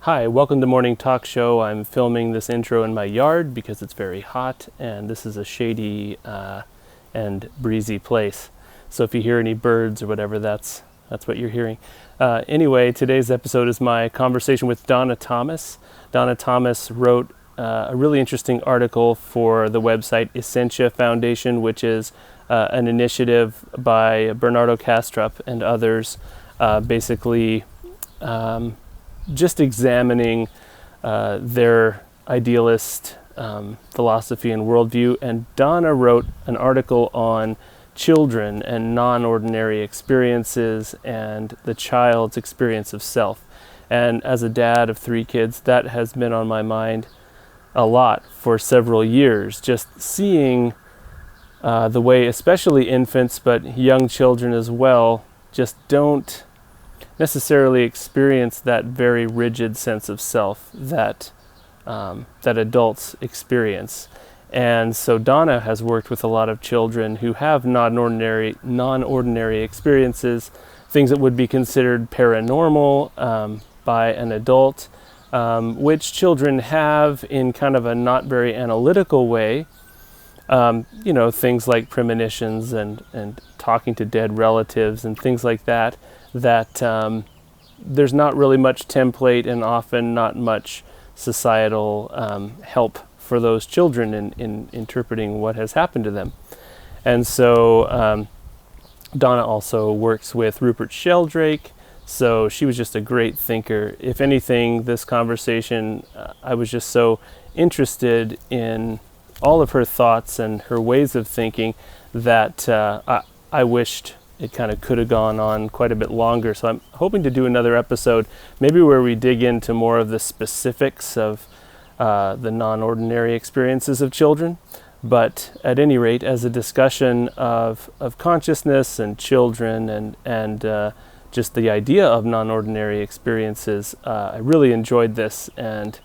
Hi, welcome to Morning Talk Show. I'm filming this intro in my yard because it's very hot and this is a shady and breezy place. So if you hear any birds or whatever, that's what you're hearing. Anyway, today's episode is my conversation with Donna Thomas. Donna Thomas wrote a really interesting article for the website Essentia Foundation, which is an initiative by Bernardo Kastrup and others, basically just examining their idealist philosophy and worldview. And Donna wrote an article on children and non-ordinary experiences and the child's experience of self. And as a dad of 3 kids, that has been on my mind a lot for several years, just seeing the way especially infants, but young children as well, just don't necessarily experience that very rigid sense of self that adults experience. And so Donna has worked with a lot of children who have non-ordinary experiences, things that would be considered paranormal by an adult, which children have in kind of a not very analytical way. Things like premonitions and talking to dead relatives and things like that there's not really much template and often not much societal help for those children in interpreting what has happened to them. And so Donna also works with Rupert Sheldrake, so she was just a great thinker. If anything, this conversation, I was just so interested in all of her thoughts and her ways of thinking that I wished it kind of could have gone on quite a bit longer. So I'm hoping to do another episode, maybe where we dig into more of the specifics of the non-ordinary experiences of children. But at any rate, as a discussion of consciousness and children and just the idea of non-ordinary experiences, I really enjoyed this. And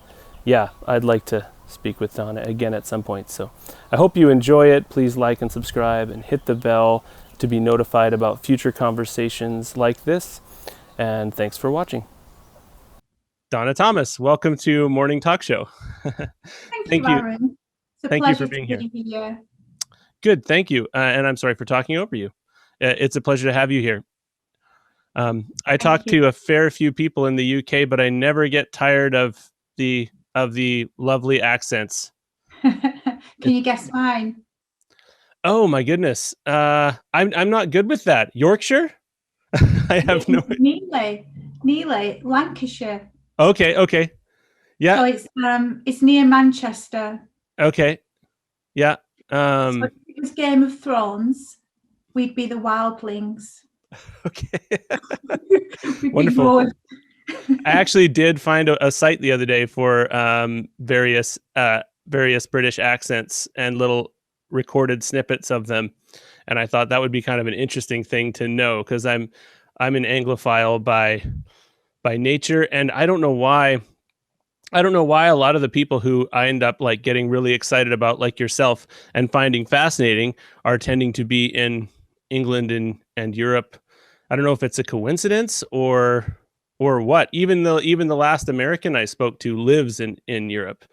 yeah, I'd like to speak with Donna again at some point. So I hope you enjoy it. Please like and subscribe and hit the bell to be notified about future conversations like this. And thanks for watching. Donna Thomas, welcome to Morning Talk Show. Thank you, Aaron. It's a Thank pleasure you for being to be here. Good, thank you. And I'm sorry for talking over you. It's a pleasure to have you here. I talk to a fair few people in the UK, but I never get tired of the lovely accents. Can you guess mine? Oh my goodness. I'm not good with that. Yorkshire? I have no idea. Nearly, Lancashire. Okay. Yeah. So it's near Manchester. Okay. Yeah. So if it was Game of Thrones, we'd be the wildlings. Okay. Wonderful. I actually did find a site the other day for various British accents and little recorded snippets of them, and I thought that would be kind of an interesting thing to know, because I'm an anglophile by nature, and I don't know why a lot of the people who I end up like getting really excited about, like yourself, and finding fascinating, are tending to be in England and Europe. I don't know if it's a coincidence or what. Even the last American I spoke to lives in Europe,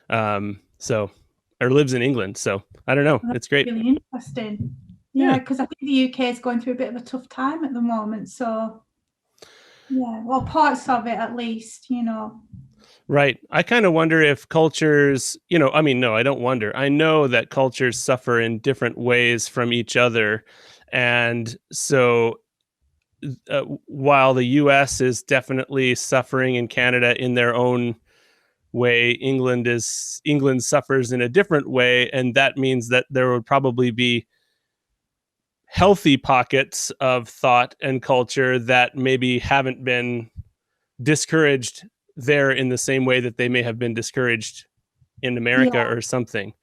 or lives in England. So I don't know. That's it's great. Really interesting. Yeah, because I think the UK is going through a bit of a tough time at the moment. So yeah, well, parts of it at least, Right. I kind of wonder if cultures, no, I don't wonder. I know that cultures suffer in different ways from each other. And so while the US is definitely suffering, in Canada in their own way, England suffers in a different way. And that means that there would probably be healthy pockets of thought and culture that maybe haven't been discouraged there in the same way that they may have been discouraged in America or something.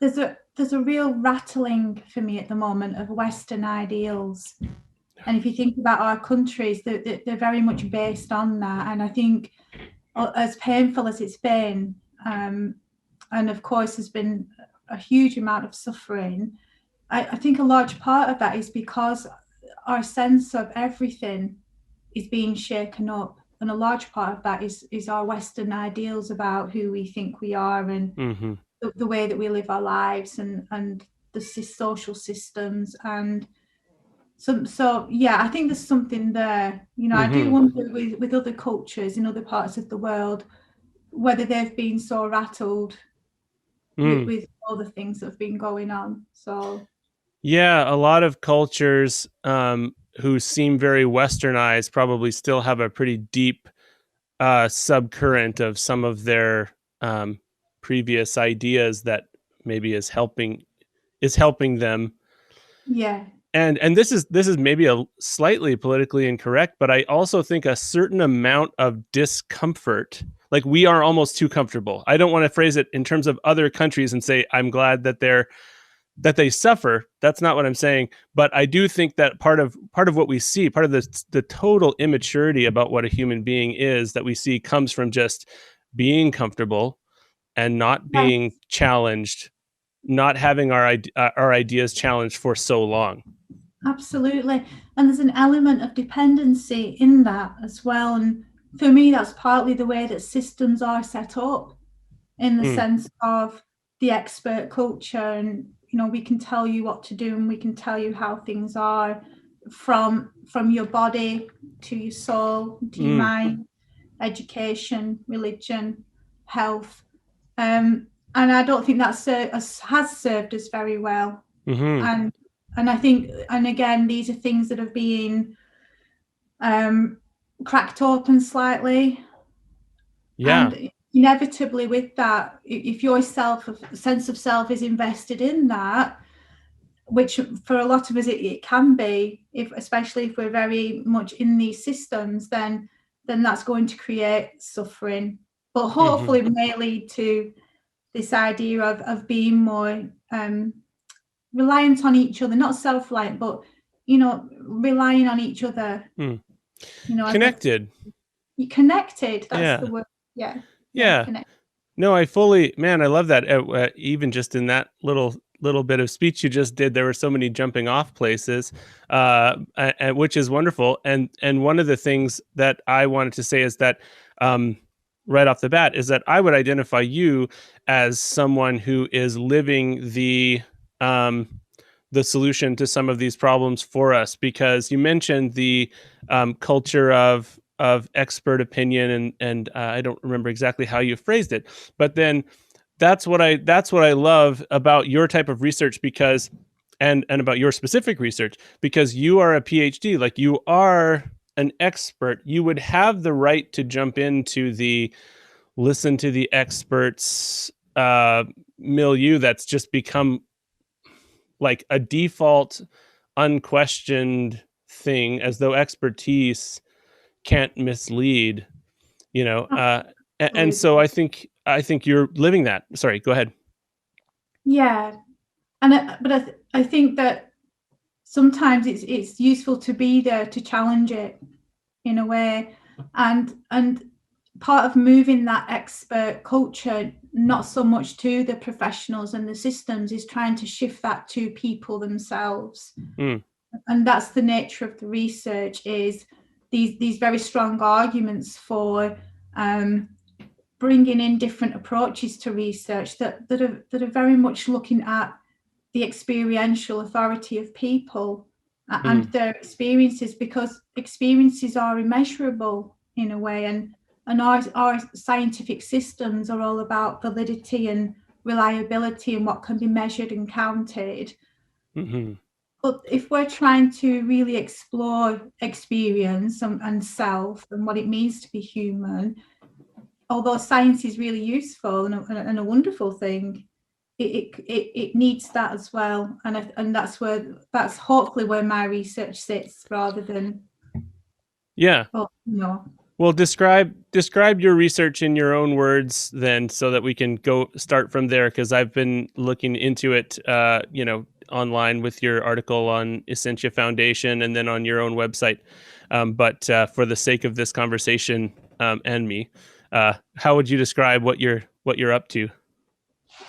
There's a real rattling for me at the moment of Western ideals. And if you think about our countries, they're very much based on that. And I think as painful as it's been, and of course there's been a huge amount of suffering, I think a large part of that is because our sense of everything is being shaken up. a large part of that is our Western ideals about who we think we are, and the way that we live our lives, and the social systems. And so yeah, I think there's something there. I do wonder with other cultures in other parts of the world whether they've been so rattled with all the things that have been going on. So yeah, a lot of cultures who seem very westernized probably still have a pretty deep subcurrent of some of their previous ideas that maybe is helping them. yeah, And this is maybe a slightly politically incorrect, but I also think a certain amount of discomfort, like we are almost too comfortable. I don't want to phrase it in terms of other countries and say I'm glad that they suffer. That's not what I'm saying. But I do think that part of what we see, part of the total immaturity about what a human being is that we see comes from just being comfortable and not being challenged, not having our ideas challenged for so long. absolutely. And there's an element of dependency in that as well. And for me, that's partly the way that systems are set up, in the sense of the expert culture. And we can tell you what to do, and we can tell you how things are, from your body to your soul to your mind, education, religion, health. And I don't think that has served us very well. And I think, and again, these are things that have been cracked open slightly. Yeah. And inevitably with that, if your sense of self is invested in that, which for a lot of us it can be, especially if we're very much in these systems, then that's going to create suffering. But hopefully it may lead to this idea of being more reliant on each other, not self-reliant, but relying on each other. Connected. Connected. That's the word. Yeah. Connected. No, I love that. Even just in that little bit of speech you just did, there were so many jumping off places, which is wonderful. And one of the things that I wanted to say is that right off the bat is that I would identify you as someone who is living the solution to some of these problems for us, because you mentioned the culture of expert opinion, and I don't remember exactly how you phrased it, but then that's what I love about your type of research, because and about your specific research, because you are a PhD, like you are an expert. You would have the right to jump into the listen to the experts milieu that's just become like a default, unquestioned thing, as though expertise can't mislead, and so I think you're living that. Sorry, go ahead. Yeah, but I think that sometimes it's useful to be there to challenge it in a way, and part of moving that expert culture, not so much to the professionals and the systems, is trying to shift that to people themselves. And that's the nature of the research, is these very strong arguments for bringing in different approaches to research that are very much looking at the experiential authority of people and their experiences, because experiences are immeasurable in a way, and our scientific systems are all about validity and reliability and what can be measured and counted. But if we're trying to really explore experience and self and what it means to be human, although science is really useful and a wonderful thing, it needs that as well. And that's hopefully where my research sits, rather than Well, describe your research in your own words then, so that we can go start from there, because I've been looking into it online with your article on Essentia Foundation and then on your own website. But for the sake of this conversation and me, how would you describe what you're up to?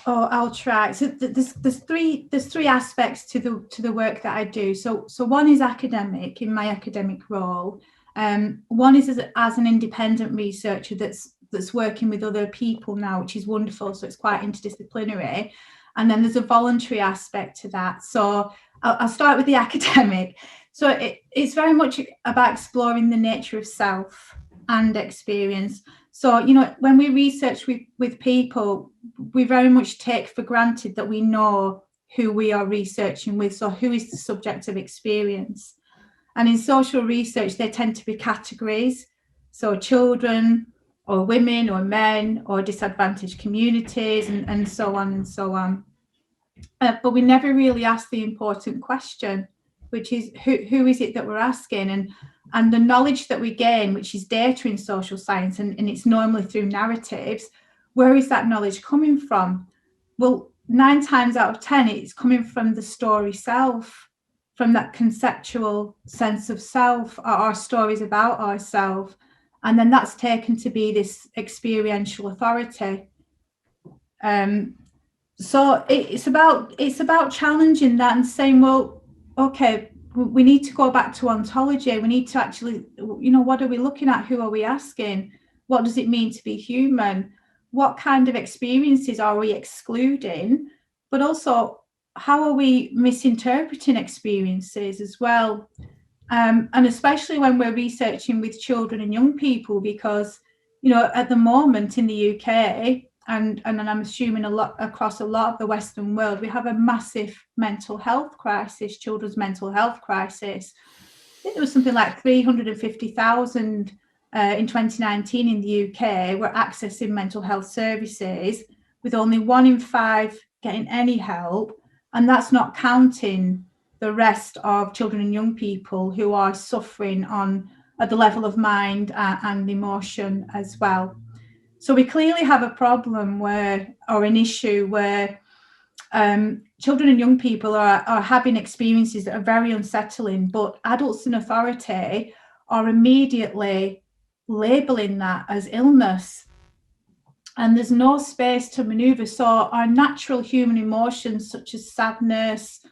Oh, I'll try. So there's three aspects to the work that I do. So one is academic, in my academic role, One is as an independent researcher that's working with other people now, which is wonderful. So it's quite interdisciplinary. And then there's a voluntary aspect to that. So I'll start with the academic. So it's very much about exploring the nature of self and experience. So, you know, when we research with people, we very much take for granted that we know who we are researching with. So who is the subject of experience? And in social research, they tend to be categories. So children or women or men or disadvantaged communities and so on and so on. But we never really ask the important question, which is who is it that we're asking? And the knowledge that we gain, which is data in social science, and it's normally through narratives, where is that knowledge coming from? Well, 9 times out of 10, it's coming from the story self, from that conceptual sense of self, our stories about ourselves. And then that's taken to be this experiential authority. So it's about challenging that and saying, well, okay, we need to go back to ontology. We need to actually, you know, what are we looking at? Who are we asking? What does it mean to be human? What kind of experiences are we excluding? But also, how are we misinterpreting experiences as well? And especially when we're researching with children and young people, because, you know, at the moment in the UK, and I'm assuming a lot across a lot of the Western world, we have a massive mental health crisis, children's mental health crisis. I think there was something like 350,000 in 2019 in the UK were accessing mental health services, with only 1 in 5 getting any help. And that's not counting the rest of children and young people who are suffering at the level of mind and emotion as well. So we clearly have a problem or an issue where children and young people are having experiences that are very unsettling, but adults in authority are immediately labeling that as illness. And there's no space to maneuver. So our natural human emotions, such as sadness,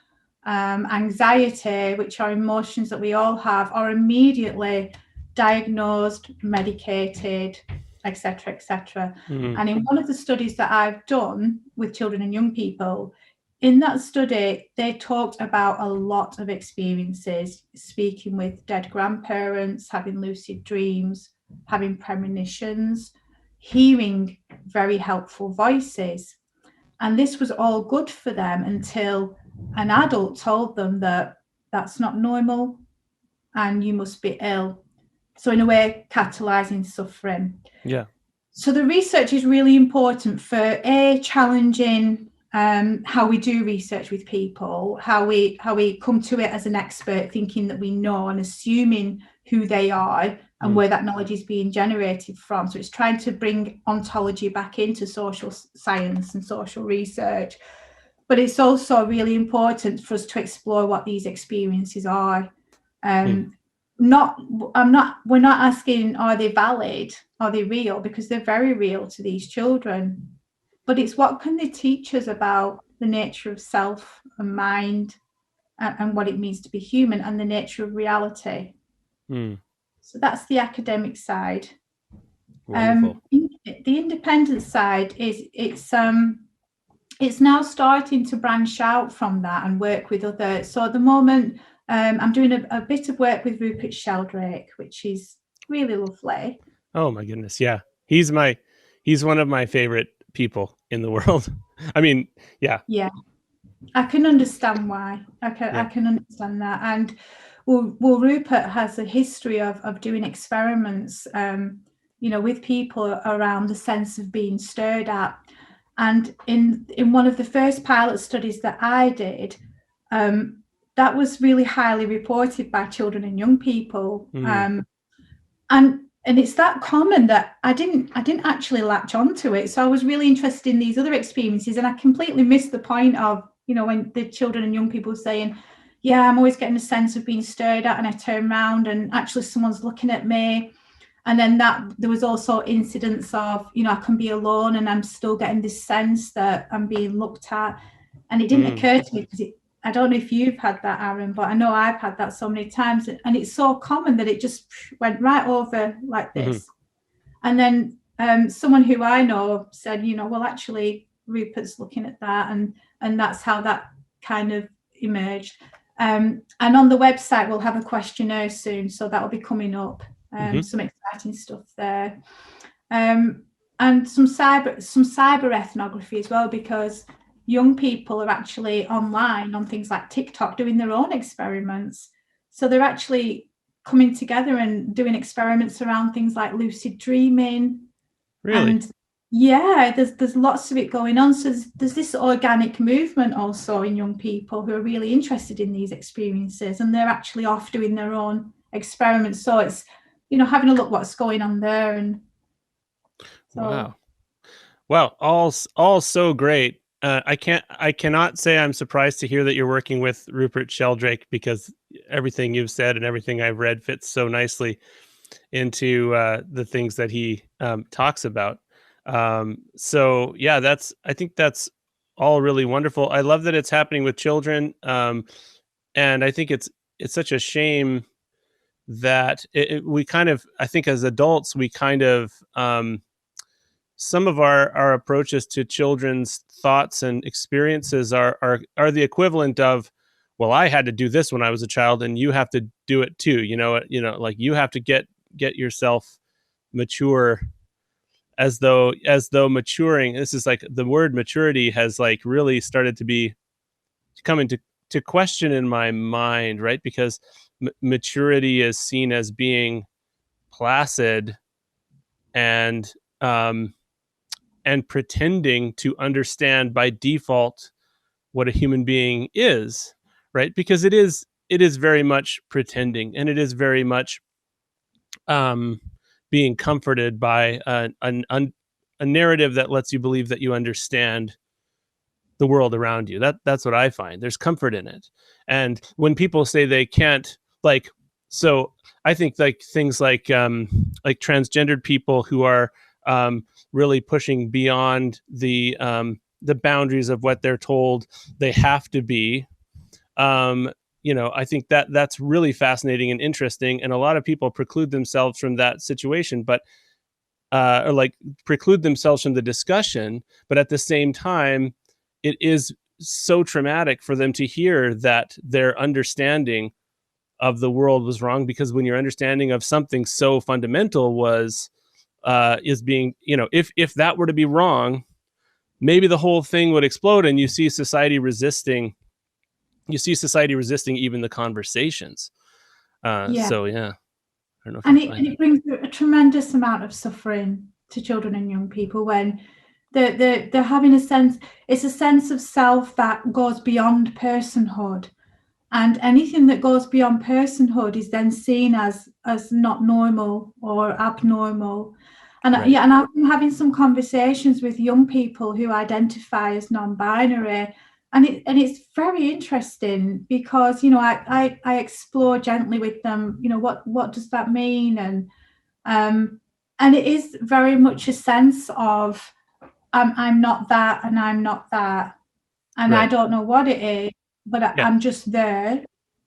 anxiety, which are emotions that we all have, are immediately diagnosed, medicated, etc., etc. Mm-hmm. And in one of the studies that I've done with children and young people, in that study, they talked about a lot of experiences, speaking with dead grandparents, having lucid dreams, having premonitions, hearing very helpful voices. And this was all good for them until an adult told them that that's not normal and you must be ill. So in a way, catalyzing suffering. Yeah. So the research is really important for challenging how we do research with people, how we come to it as an expert, thinking that we know and assuming who they are and where that knowledge is being generated from. So it's trying to bring ontology back into social science and social research. But it's also really important for us to explore what these experiences are. We're not asking, are they valid? Are they real? Because they're very real to these children. But it's what can they teach us about the nature of self and mind and what it means to be human and the nature of reality. So that's the academic side. The independent side is it's now starting to branch out from that and work with others. So at the moment, I'm doing a bit of work with Rupert Sheldrake, which is really lovely. Oh my goodness, yeah, he's one of my favorite people in the world. I mean, yeah, I can understand why. I can understand that. And well, Rupert has a history of doing experiments, you know, with people around the sense of being stared at. And in one of the first pilot studies that I did, that was really highly reported by children and young people. And it's that common that I didn't actually latch onto it. So I was really interested in these other experiences, and I completely missed the point of, you know, when the children and young people were saying, yeah, I'm always getting a sense of being stared at, and I turn around and actually someone's looking at me. And then there was also incidents of, you know, I can be alone and I'm still getting this sense that I'm being looked at. And it didn't occur to me because I don't know if you've had that, Aaron, but I know I've had that so many times, and it's so common that it just went right over like this. And then someone who I know said, well, actually, Rupert's looking at that, and that's how that kind of emerged. And on the website, we'll have a questionnaire soon, so that'll be coming up. Some exciting stuff there. And some cyber ethnography as well, because young people are actually online on things like TikTok doing their own experiments. So they're actually coming together and doing experiments around things like lucid dreaming. Really? And yeah, there's lots of it going on. So there's this organic movement also in young people who are really interested in these experiences, and they're actually off doing their own experiments. So it's, having a look what's going on there. And so, wow, all so great. I cannot say I'm surprised to hear that you're working with Rupert Sheldrake, because everything you've said and everything I've read fits so nicely into the things that he talks about. So yeah, I think that's all really wonderful. I love that it's happening with children, and I think it's such a shame that we kind of, I think as adults, we kind of some of our approaches to children's thoughts and experiences are the equivalent of, well, I had to do this when I was a child, and you have to do it too. Like you have to get yourself mature, as though maturing. This is like the word maturity has like really started to be coming to question in my mind, right? Because maturity is seen as being placid and pretending to understand by default what a human being is, right? Because it is very much pretending, and it is very much being comforted by a narrative that lets you believe that you understand the world around you. That's what I find. There's comfort in it. And when people say they can't, like, so I think like things like transgendered people who are really pushing beyond the boundaries of what they're told they have to be. I think that's really fascinating and interesting, and a lot of people preclude themselves from that situation, but or like preclude themselves from the discussion. But at the same time, it is so traumatic for them to hear that their understanding of the world was wrong, because when your understanding of something so fundamental was is being, if that were to be wrong, maybe the whole thing would explode, and you see society resisting even the conversations. So yeah, I don't know. And it brings a tremendous amount of suffering to children and young people when they're having it's a sense of self that goes beyond personhood, and anything that goes beyond personhood is then seen as not normal or abnormal. And right. And I've been having some conversations with young people who identify as non-binary, and it's very interesting because I explore gently with them, what does that mean, and it is very much a sense of I'm not that and I'm not that, and right. I don't know what it is, but I'm just there,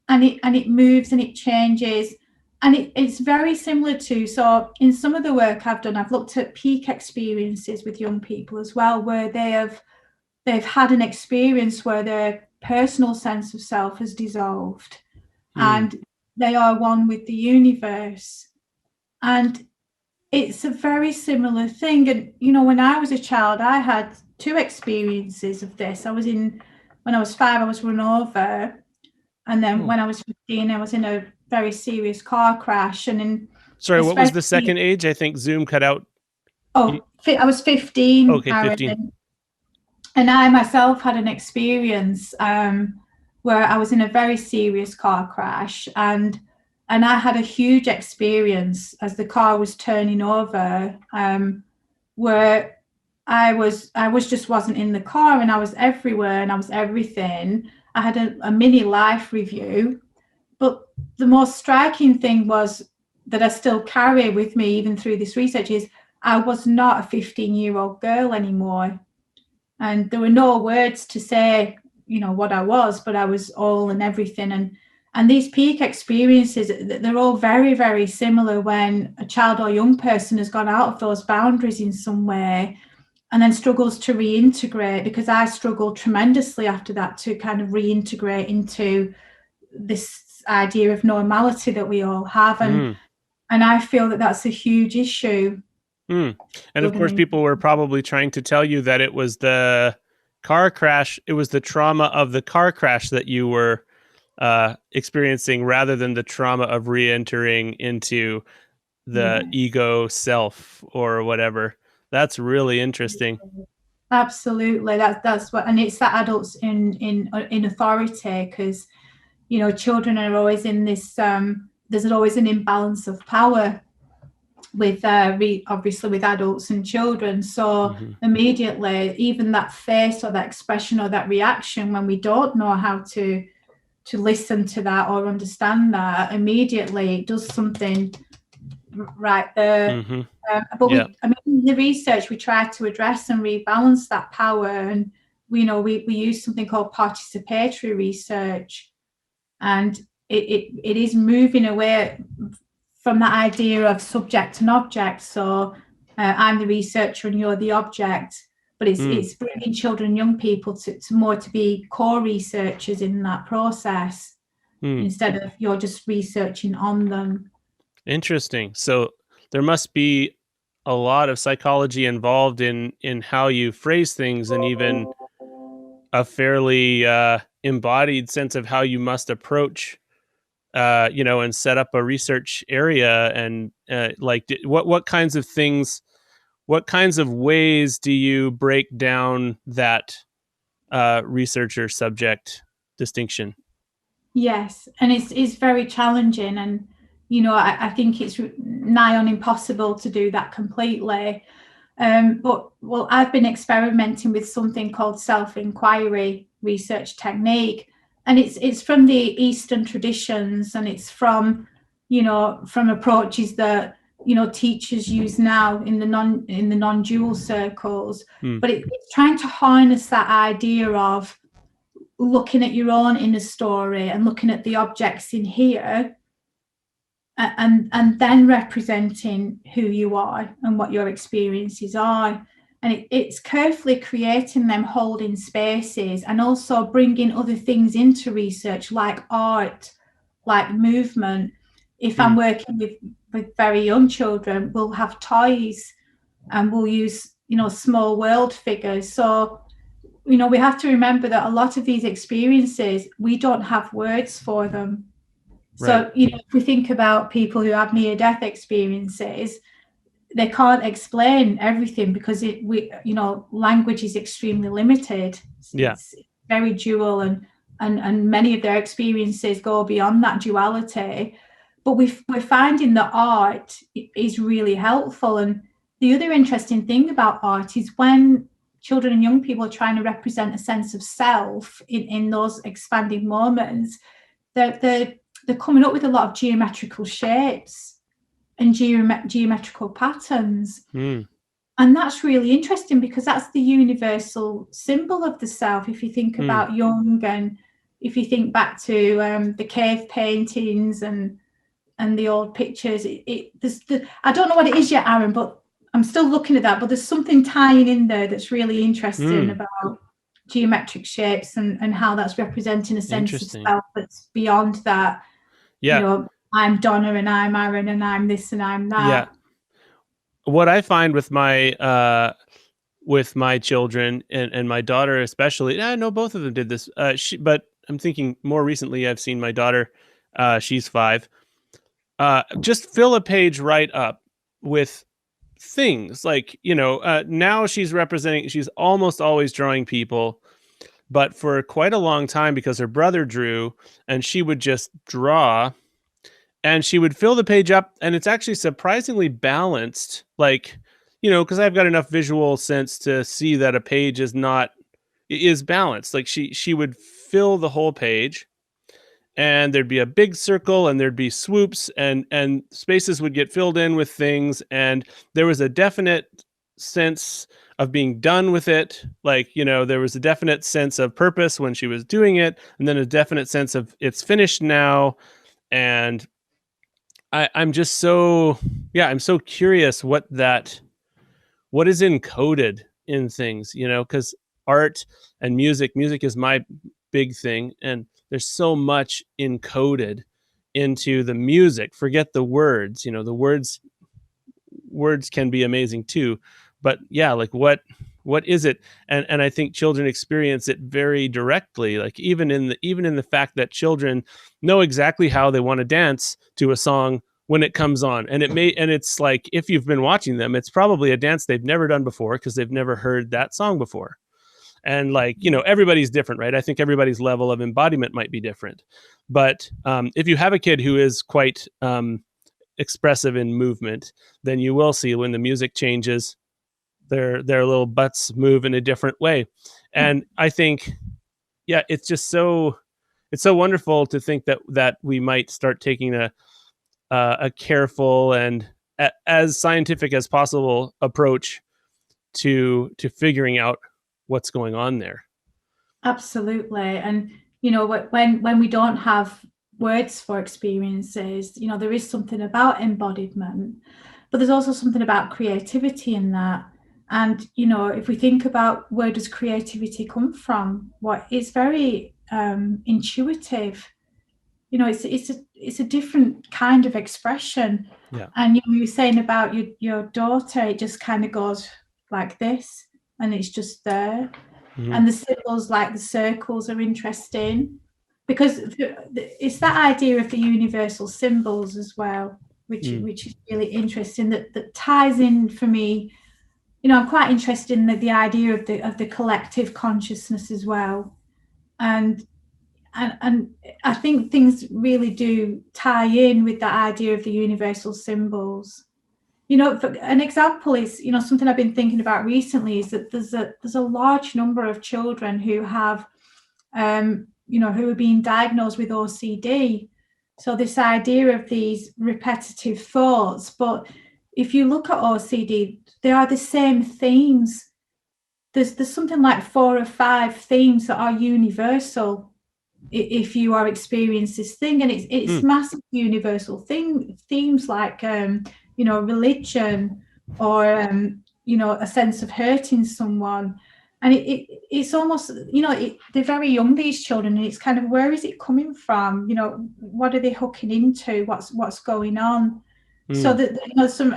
and it moves and it changes, and it's very similar to, so in some of the work I've done, I've looked at peak experiences with young people as well, where they've had an experience where their personal sense of self has dissolved and they are one with the universe. And it's a very similar thing. And, when I was a child, I had two experiences of this. When I was 5, I was run over. And then when I was 15, I was in a very serious car crash. And sorry, what was the second age? I think Zoom cut out. Oh, I was 15. Okay, 15. And I myself had an experience where I was in a very serious car crash, and I had a huge experience as the car was turning over, where I just wasn't in the car, and I was everywhere and I was everything. I had a mini life review, but the most striking thing was that I still carry with me even through this research is I was not a 15-year-old girl anymore. And there were no words to say what I was, but I was all and everything. And these peak experiences, they're all very, very similar when a child or young person has gone out of those boundaries in some way and then struggles to reintegrate, because I struggled tremendously after that to kind of reintegrate into this idea of normality that we all have. And I feel that that's a huge issue. And of course, people were probably trying to tell you that it was the car crash, it was the trauma of the car crash that you were experiencing, rather than the trauma of re-entering into the ego self or whatever. That's really interesting. Absolutely, that's what, and it's that adults in authority, because children are always in this. There's always an imbalance of power with obviously with adults and children. So immediately, even that face or that expression or that reaction, when we don't know how to listen to that or understand that, immediately it does something right there. But in the research, we try to address and rebalance that power, and we use something called participatory research, and it is moving away from that idea of subject and object. So I'm the researcher and you're the object, but it's bringing children and young people to more to be co-researchers in that process, instead of you're just researching on them. Interesting. So there must be a lot of psychology involved in how you phrase things, and even a fairly embodied sense of how you must approach and set up a research area. And what kinds of things, what kinds of ways do you break down that researcher subject distinction? Yes, and it's very challenging, and I think it's nigh on impossible to do that completely. But I've been experimenting with something called self-inquiry research technique, and it's from the Eastern traditions, and it's from approaches that teachers use now in the non-dual circles. But it's trying to harness that idea of looking at your own inner story and looking at the objects in here, and then representing who you are and what your experiences are. And it's carefully creating them holding spaces, and also bringing other things into research, like art, like movement. If I'm working with very young children, we'll have toys and we'll use small world figures. So we have to remember that a lot of these experiences, we don't have words for them. So, if we think about people who have near-death experiences, they can't explain everything because language is extremely limited. It's very dual, and many of their experiences go beyond that duality. But we're finding that art is really helpful. And the other interesting thing about art is when children and young people are trying to represent a sense of self in those expanding moments, they're coming up with a lot of geometrical shapes and geometrical patterns. And that's really interesting, because that's the universal symbol of the self. If you think about Jung, and if you think back to the cave paintings and the old pictures, I don't know what it is yet, Aaron, but I'm still looking at that. But there's something tying in there that's really interesting about geometric shapes and how that's representing a sense of self that's beyond that. I'm Donna and I'm Aaron and I'm this and I'm that. What I find with my children and my daughter especially, I know both of them did this, but I'm thinking more recently I've seen my daughter, she's 5, just fill a page right up with things like, now she's almost always drawing people, but for quite a long time, because her brother drew and she would just draw, and she would fill the page up, and it's actually surprisingly balanced, because I've got enough visual sense to see that a page is balanced. Like she would fill the whole page, and there'd be a big circle, and there'd be swoops, and spaces would get filled in with things, and there was a definite sense of being done with it. Like, there was a definite sense of purpose when she was doing it, and then a definite sense of it's finished now. And I'm just so, I'm so curious what is encoded in things, because art and music is my big thing. And there's so much encoded into the music. Forget the words, the words can be amazing too, but like what is it? And I think children experience it very directly, like even in the fact that children know exactly how they want to dance to a song when it comes on. And it's like, if you've been watching them, it's probably a dance they've never done before because they've never heard that song before. And like, everybody's different, right? I think everybody's level of embodiment might be different. But if you have a kid who is quite expressive in movement, then you will see when the music changes, their little butts move in a different way. And I think, it's just it's so wonderful to think that we might start taking a careful and as scientific as possible approach to figuring out what's going on there. Absolutely. And when we don't have words for experiences, there is something about embodiment, but there's also something about creativity in that. And if we think about where does creativity come from, it's very intuitive. It's a different kind of expression. Yeah. And you were saying about your daughter, it just kind of goes like this, and it's just there. Mm-hmm. And the symbols, like the circles, are interesting because it's that idea of the universal symbols as well, which is really interesting. That ties in for me. I'm quite interested in the idea of the collective consciousness as well, and I think things really do tie in with that idea of the universal symbols. An example is, something I've been thinking about recently is that there's a large number of children who have, who are being diagnosed with OCD. So this idea of these repetitive thoughts, but if you look at OCD, they are the same themes. There's something like 4 or 5 themes that are universal if you are experiencing this thing, and it's massive universal themes like religion or a sense of hurting someone. And it's almost they're very young, these children, and it's kind of, where is it coming from? What are they hooking into? What's going on? So that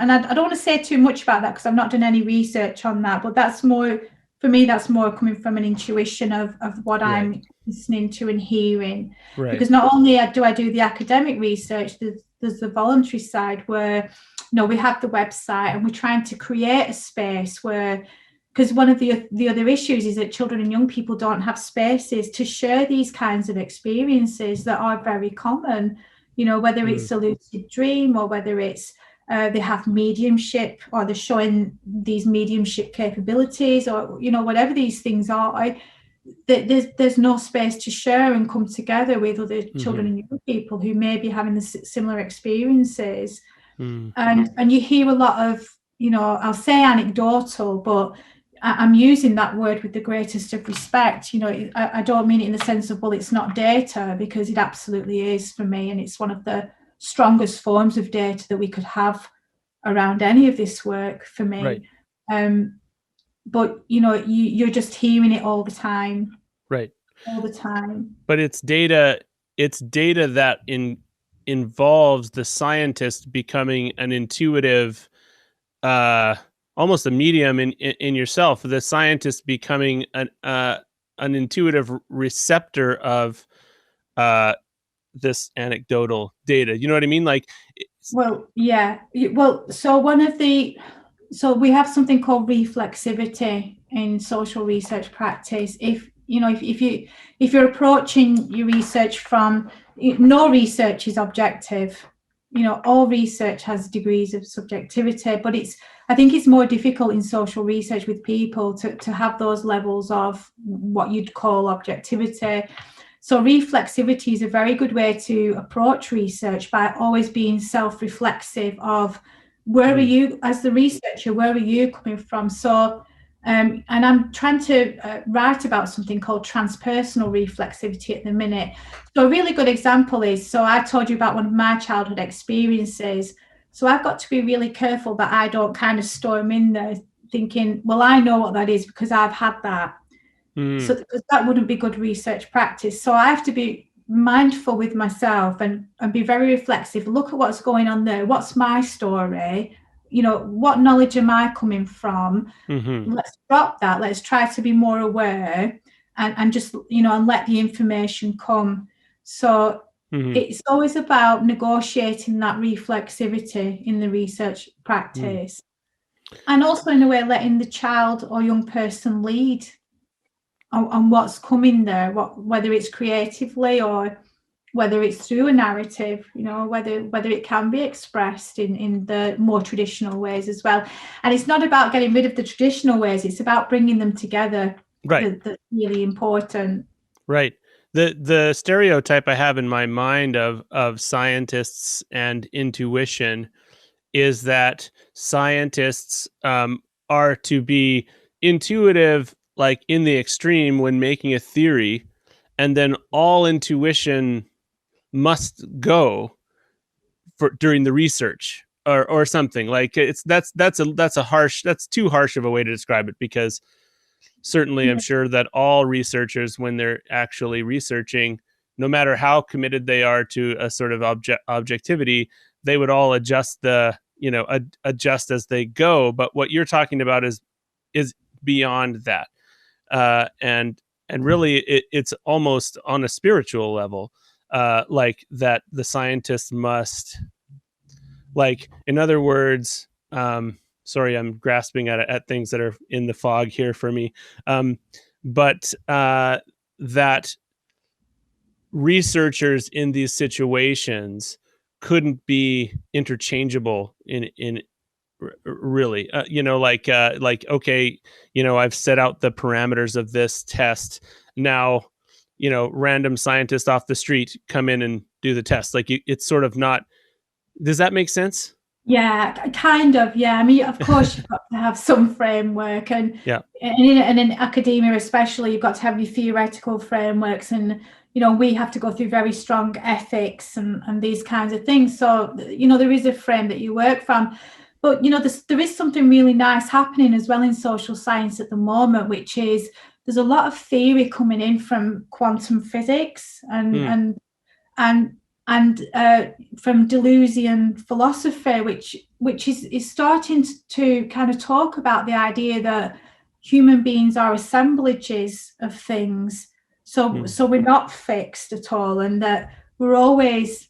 and I don't want to say too much about that because I've not done any research on that, but that's more, for me, that's more coming from an intuition of what I'm listening to and hearing. Right. Because not only do I do the academic research, there's the voluntary side where, we have the website and we're trying to create a space where, because one of the other issues is that children and young people don't have spaces to share these kinds of experiences that are very common, whether it's a lucid dream or whether it's they have mediumship or they're showing these mediumship capabilities or, whatever these things are. There's no space to share and come together with other children and young people who may be having the similar experiences. And you hear a lot of, I'll say anecdotal, but I'm using that word with the greatest of respect. I don't mean it in the sense of, well, it's not data, because it absolutely is for me. And it's one of the strongest forms of data that we could have around any of this work for me. Right. But you're just hearing it all the time. Right. All the time. But it's data that involves the scientist becoming an intuitive, almost a medium in yourself. The scientist becoming an intuitive receptor of this anecdotal data. You know what I mean? Like, well, yeah. Well, so we have something called reflexivity in social research practice. If you're approaching your research from, no research is objective. All research has degrees of subjectivity, but I think it's more difficult in social research with people to have those levels of what you'd call objectivity. So reflexivity is a very good way to approach research, by always being self-reflexive of where are you, as the researcher, where are you coming from? So And I'm trying to write about something called transpersonal reflexivity at the minute. So a really good example is, so I told you about one of my childhood experiences. So I've got to be really careful that I don't kind of store them in there thinking, well, I know what that is because I've had that. So that wouldn't be good research practice. So I have to be mindful with myself and be very reflexive. Look at what's going on there. What's my story? You know, what knowledge am I coming from? Let's drop that. Let's try to be more aware and just, you know, and let the information come. So it's always about negotiating that reflexivity in the research practice. And also, in a way, letting the child or young person lead on what's coming there, whether it's creatively or whether it's through a narrative, you know, whether it can be expressed in the more traditional ways as well. And it's not about getting rid of the traditional ways, it's about bringing them together. Right. That's really important. Right. The stereotype I have in my mind of scientists and intuition is that scientists are to be intuitive, like in the extreme when making a theory, and then all intuition must go for during the research or something. Like that's too harsh of a way to describe it, because certainly I'm sure that all researchers, when they're actually researching, no matter how committed they are to a sort of objectivity, they would all adjust adjust as they go. But what you're talking about is beyond that, and really it's almost on a spiritual level, like that the scientists must, like, in other words, sorry, I'm grasping at things that are in the fog here for me. But that researchers in these situations couldn't be interchangeable in really, like, okay, I've set out the parameters of this test. Now, random scientists off the street come in and do the test. Like, it's sort of not. Does that make sense? Yeah, kind of. Yeah, I mean, of course, you've got to have some framework, and Yeah. and in academia, especially, you've got to have your theoretical frameworks, and we have to go through very strong ethics and these kinds of things. So there is a frame that you work from, but there is something really nice happening as well in social science at the moment, which is there's a lot of theory coming in from quantum physics and from Deleuzian philosophy, which is starting to kind of talk about the idea that human beings are assemblages of things. So we're not fixed at all, and that we're always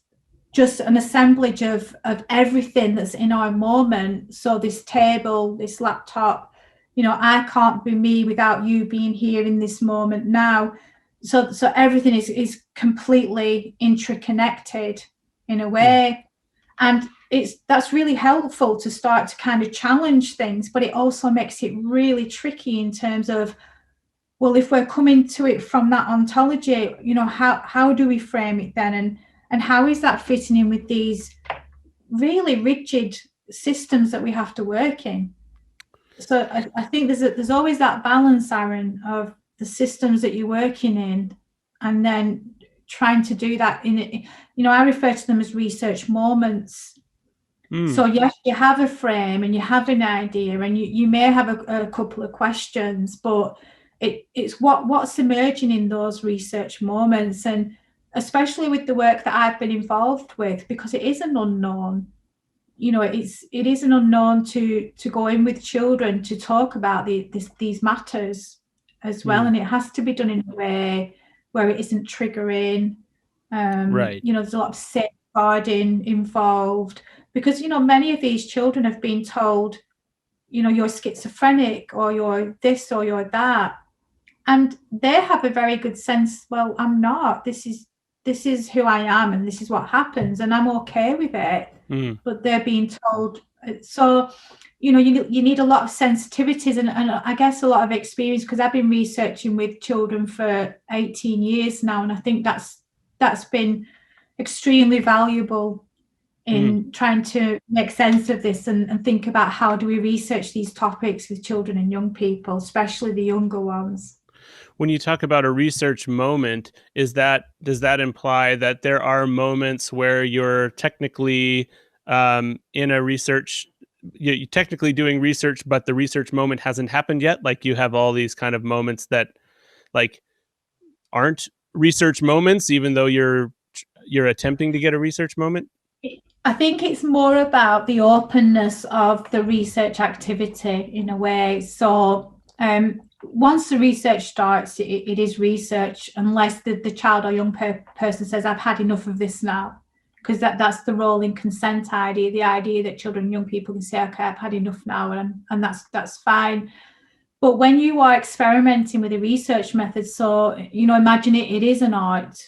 just an assemblage of everything that's in our moment. So this table, this laptop, I can't be me without you being here in this moment now. So everything is completely interconnected in a way, and that's really helpful to start to kind of challenge things, but it also makes it really tricky in terms of, well, if we're coming to it from that ontology, how do we frame it then, and how is that fitting in with these really rigid systems that we have to work in? So I think there's always that balance, Aaron, of the systems that you're working in, and then trying to do that I refer to them as research moments. So yes, you have a frame and you have an idea, and you may have a couple of questions, but it's what's emerging in those research moments, and especially with the work that I've been involved with, because it is an unknown. It is an unknown to go in with children to talk about these matters as well, and it has to be done in a way where it isn't triggering. Right. There's a lot of safeguarding involved, because many of these children have been told, you're schizophrenic, or you're this, or you're that, and they have a very good sense, well, I'm not. This is who I am, and this is what happens, and I'm okay with it. But they're being told. So you need a lot of sensitivities and I guess a lot of experience, because I've been researching with children for 18 years now, and I think that's been extremely valuable in trying to make sense of this and think about how do we research these topics with children and young people, especially the younger ones. When you talk about a research moment, does that imply that there are moments where you're technically in a research, you're technically doing research, but the research moment hasn't happened yet? Like you have all these kind of moments that like aren't research moments, even though you're attempting to get a research moment? I think it's more about the openness of the research activity in a way. So once the research starts, it is research, unless the child or young person says, I've had enough of this now. Because that's the rolling consent idea, the idea that children and young people can say, okay, I've had enough now, and that's fine. But when you are experimenting with a research method, so, imagine it is an art,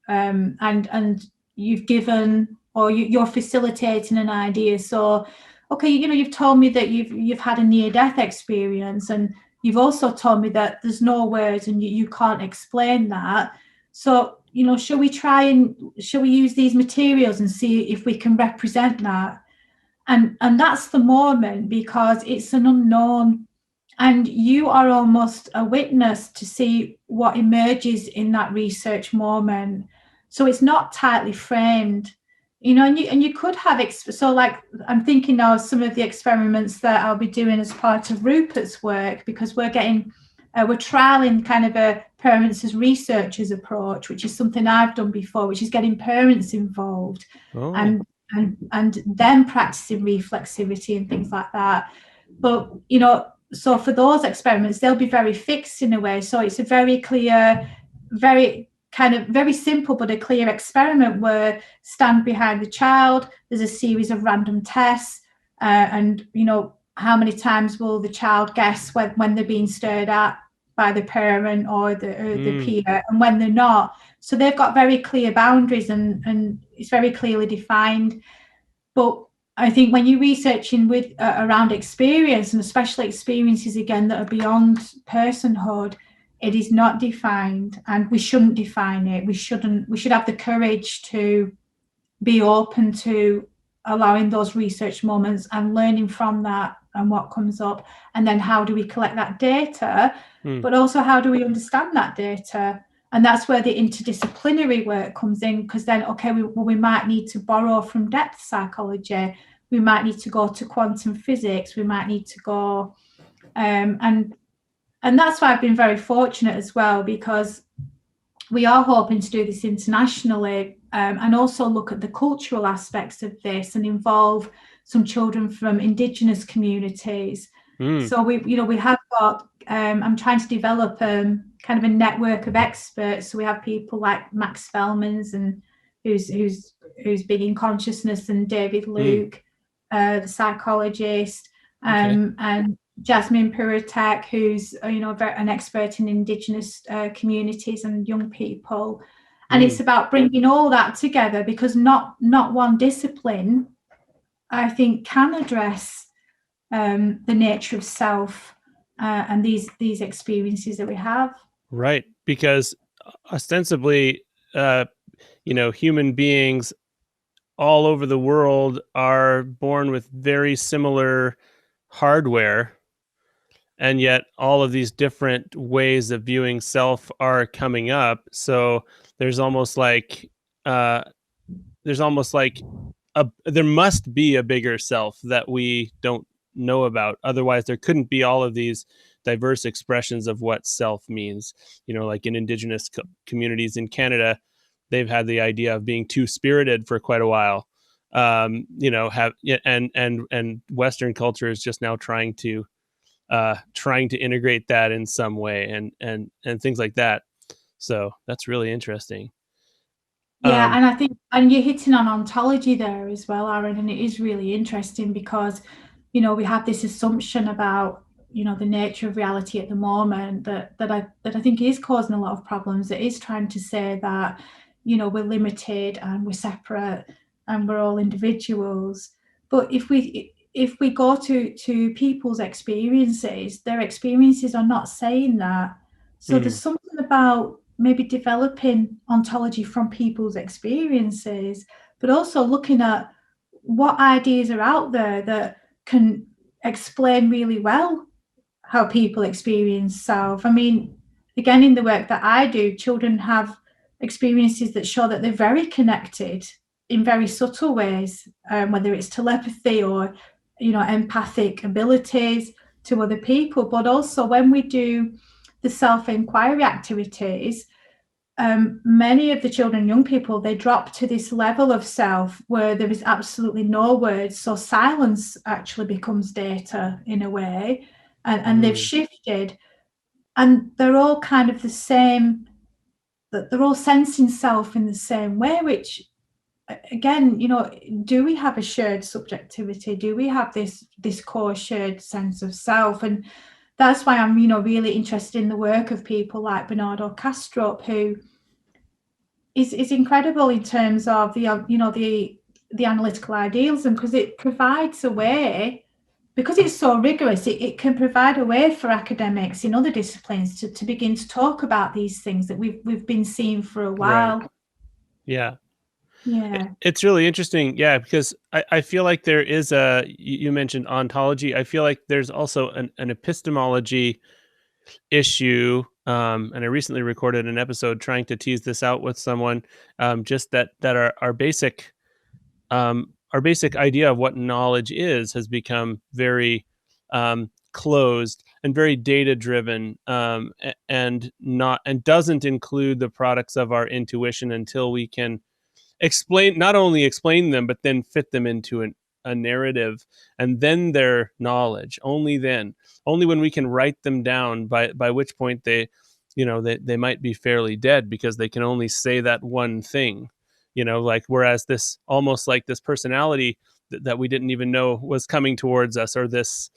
and you've given, or you're facilitating an idea. So, okay, you've told me that you've had a near-death experience, and you've also told me that there's no words and you can't explain that. So, shall we use these materials and see if we can represent that? And that's the moment, because it's an unknown, and you are almost a witness to see what emerges in that research moment. So it's not tightly framed, and you could have, so like, I'm thinking now of some of the experiments that I'll be doing as part of Rupert's work, because we're trialing kind of a parents as researchers approach, which is something I've done before, which is getting parents involved. Oh. and then practicing reflexivity and things like that. But so for those experiments, they'll be very fixed in a way. So it's a very clear, very simple, but a clear experiment where stand behind the child. There's a series of random tests, and how many times will the child guess when they're being stared at by the parent or the peer, and when they're not. So they've got very clear boundaries, and it's very clearly defined. But I think when you're researching with around experience, and especially experiences again that are beyond personhood, it is not defined, and we shouldn't define it. We should have the courage to be open to allowing those research moments and learning from that and what comes up, and then how do we collect that data, but also how do we understand that data. And that's where the interdisciplinary work comes in, because then, okay, we might need to borrow from depth psychology, we might need to go to quantum physics, we might need to go, and that's why I've been very fortunate as well, because we are hoping to do this internationally, and also look at the cultural aspects of this and involve some children from Indigenous communities. So we have got, I'm trying to develop kind of a network of experts. So we have people like Max Spellmans, and who's big in consciousness, and David Luke, the psychologist, and Jasmine Puratek, who's an expert in Indigenous communities and young people. And it's about bringing all that together, because not one discipline, I think, can address the nature of self and these experiences that we have. Right, because ostensibly, human beings all over the world are born with very similar hardware, and yet all of these different ways of viewing self are coming up. So there's almost like there must be a bigger self that we don't know about. Otherwise, there couldn't be all of these diverse expressions of what self means. Like in Indigenous communities in Canada, they've had the idea of being two-spirited for quite a while. And Western culture is just now trying to integrate that in some way, and things like that. So that's really interesting. Yeah, and I think, and you're hitting on ontology there as well, Aaron, and it is really interesting because, we have this assumption about, the nature of reality at the moment that I think is causing a lot of problems. It is trying to say that, we're limited and we're separate and we're all individuals. But if we go to people's experiences, their experiences are not saying that. So there's something about maybe developing ontology from people's experiences, but also looking at what ideas are out there that can explain really well how people experience self. I mean, again, in the work that I do, children have experiences that show that they're very connected in very subtle ways, whether it's telepathy or, empathic abilities to other people. But also when we do the self-inquiry activities, many of the children and young people, they drop to this level of self where there is absolutely no words. So silence actually becomes data in a way, and they've shifted, and they're all kind of the same, that they're all sensing self in the same way, which again, do we have a shared subjectivity? Do we have this core shared sense of self? And that's why I'm, really interested in the work of people like Bernardo Kastrup, who is incredible in terms of the analytical idealism, because it provides a way, because it's so rigorous, it can provide a way for academics in other disciplines to begin to talk about these things that we've been seeing for a while. Right. Yeah. Yeah. It's really interesting. Yeah, because I feel like there is you mentioned ontology. I feel like there's also an epistemology issue. And I recently recorded an episode trying to tease this out with someone. Just that our basic idea of what knowledge is has become very closed and very data driven, and doesn't include the products of our intuition until we can not only explain them, but then fit them into a narrative, and then their knowledge. Only when we can write them down, by which point they might be fairly dead, because they can only say that one thing. Like, whereas this, almost like this personality that we didn't even know was coming towards us, or this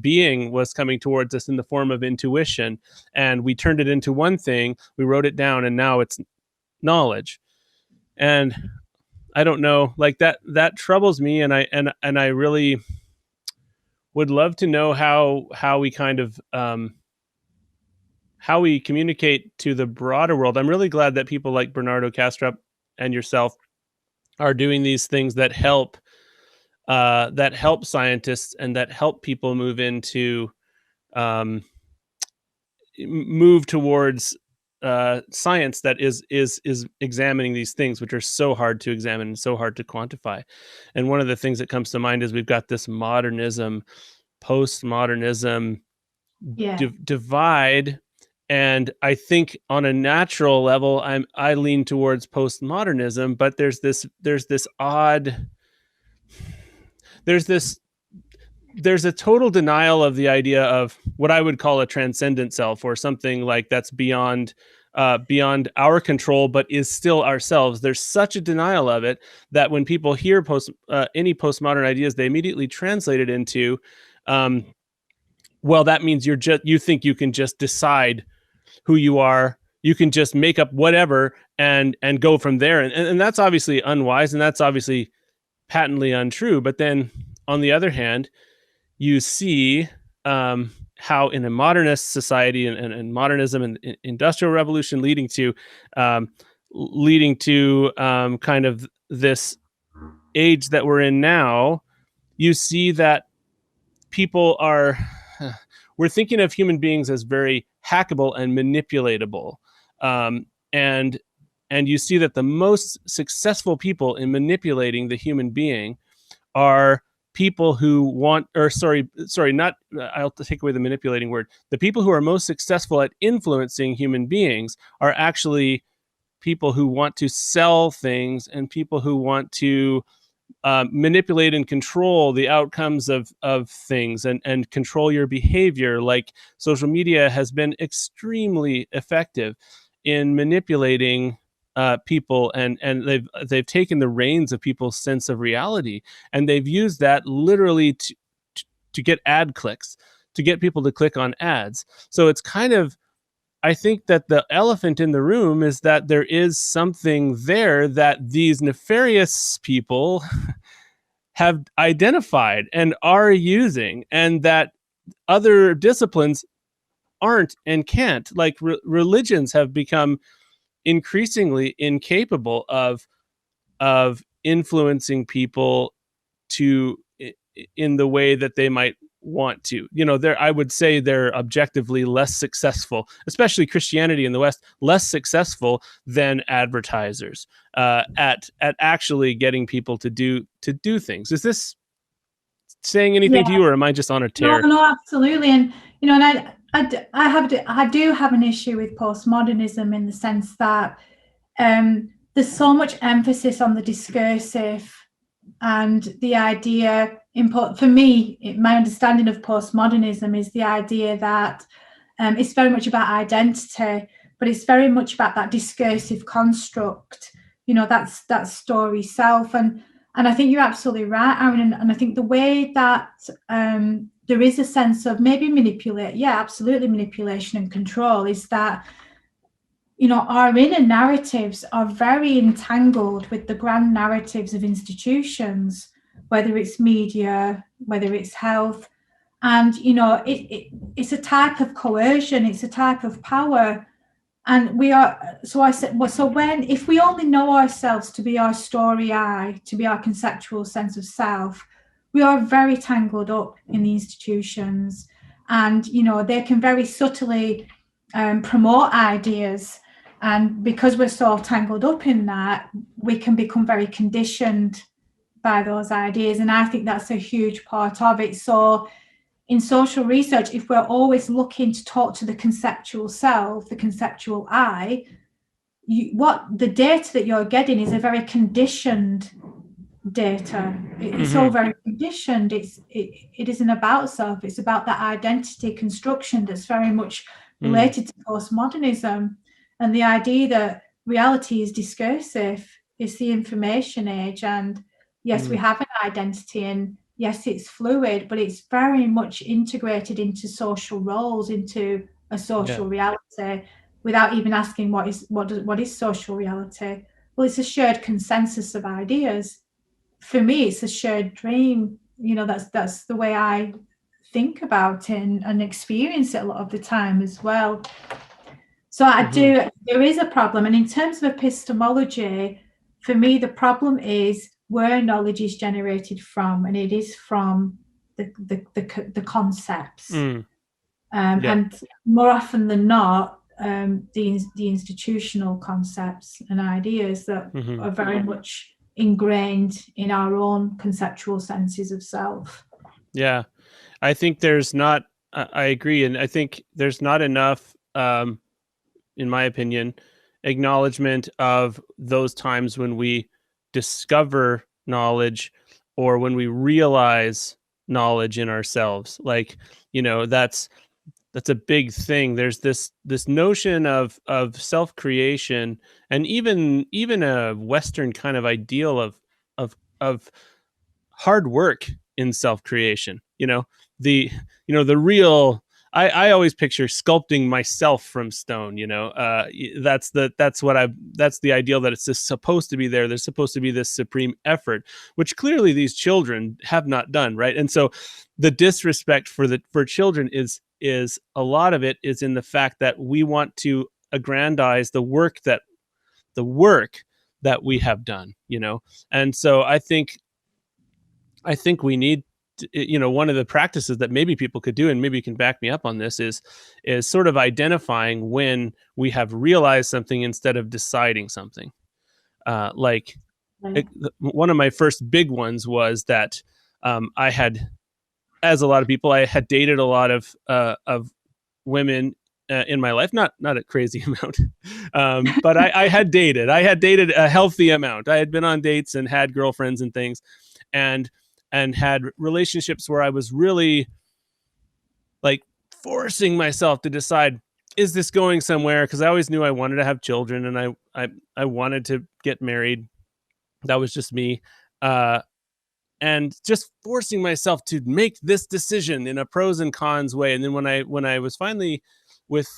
being was coming towards us in the form of intuition, and we turned it into one thing, we wrote it down, and now it's knowledge. And I don't know, like that troubles me, and I really would love to know how we kind of how we communicate to the broader world. I'm really glad that people like Bernardo Kastrup and yourself are doing these things that help scientists, and that help people move towards science that is examining these things, which are so hard to examine and so hard to quantify. And one of the things that comes to mind is we've got this modernism, postmodernism divide. And I think on a natural level, I lean towards postmodernism, but there's a total denial of the idea of what I would call a transcendent self, or something like that's beyond our control, but is still ourselves. There's such a denial of it that when people hear any postmodern ideas, they immediately translate it into, well, that means you think you can just decide who you are. You can just make up whatever and go from there. And that's obviously unwise, and that's obviously patently untrue. But then on the other hand, you see how in a modernist society, and modernism and industrial revolution leading to kind of this age that we're in now, you see that we're thinking of human beings as very hackable and manipulatable. And you see that the most successful people in manipulating the human being are people who want, or sorry, not, I'll take away the manipulating word. The people who are most successful at influencing human beings are actually people who want to sell things, and people who want to manipulate and control the outcomes of things, and control your behavior. Like, social media has been extremely effective in manipulating people, and they've taken the reins of people's sense of reality, and they've used that literally to get ad clicks, to get people to click on ads. So it's kind of, I think that the elephant in the room is that there is something there that these nefarious people have identified and are using, and that other disciplines aren't and can't. Like, religions have become increasingly incapable of influencing people to in the way that they might want to. I would say they're objectively less successful, especially Christianity in the West, less successful than advertisers at actually getting people to do things. Is this saying anything to you, or am I just on a tear? No, absolutely. And I do have an issue with postmodernism in the sense that there's so much emphasis on the discursive and the idea. For me, my understanding of postmodernism is the idea that it's very much about identity, but it's very much about that discursive construct. That story self. And I think you're absolutely right, Aaron. And I think the way that there is a sense of maybe absolutely manipulation and control is that, our inner narratives are very entangled with the grand narratives of institutions, whether it's media, whether it's health. And, it's a type of coercion, it's a type of power. And if we only know ourselves to be our story I, to be our conceptual sense of self, we are very tangled up in the institutions. And, they can very subtly promote ideas. And because we're so tangled up in that, we can become very conditioned by those ideas. And I think that's a huge part of it. So in social research, if we're always looking to talk to the conceptual self, the conceptual I, what the data that you're getting is a very conditioned data. It's all very conditioned. It isn't about self. It's about that identity construction that's very much related to postmodernism, and the idea that reality is discursive. It's the information age, and yes, we have an identity, and yes, it's fluid, but it's very much integrated into social roles, into a social reality, without even asking what is social reality. Well, it's a shared consensus of ideas. For me, it's a shared dream. That's the way I think about it and experience it a lot of the time as well. So there is a problem. And in terms of epistemology, for me, the problem is where knowledge is generated from, and it is from the concepts. And more often than not, the institutional concepts and ideas that are very much ingrained in our own conceptual senses of self. Yeah, I think I agree. And I think there's not enough, in my opinion, acknowledgement of those times when we discover knowledge or when we realize knowledge in ourselves. Like, that's a big thing. There's this notion of self-creation, and even a Western kind of ideal of hard work in self-creation. The real. I always picture sculpting myself from stone. That's the ideal, that it's just supposed to be there. There's supposed to be this supreme effort, which clearly these children have not done, right? And so the disrespect for children is a lot of it is in the fact that we want to aggrandize the work that we have done. And so I think we need, one of the practices that maybe people could do, and maybe you can back me up on this, is sort of identifying when we have realized something instead of deciding something. One of my first big ones was that I had, as a lot of people, I had dated a lot of women in my life, not a crazy amount, but I had dated a healthy amount. I had been on dates and had girlfriends and things, and had relationships where I was really like forcing myself to decide, is this going somewhere? Because I always knew I wanted to have children, and I wanted to get married. That was just me. And just forcing myself to make this decision in a pros and cons way. And then when I was finally with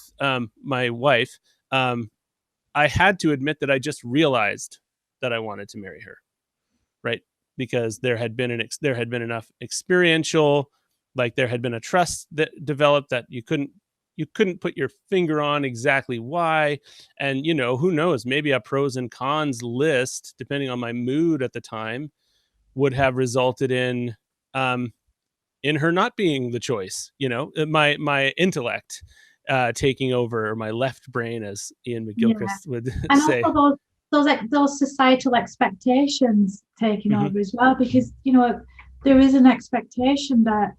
my wife, I had to admit that I just realized that I wanted to marry her, right? Because there had been enough experiential, like there had been a trust that developed that you couldn't put your finger on exactly why. And who knows, maybe a pros and cons list, depending on my mood at the time, would have resulted in her not being the choice, my intellect taking over, or my left brain, as Ian Yeah. McGilchrist would And say. also those societal expectations taking Mm-hmm. over as well, because there is an expectation that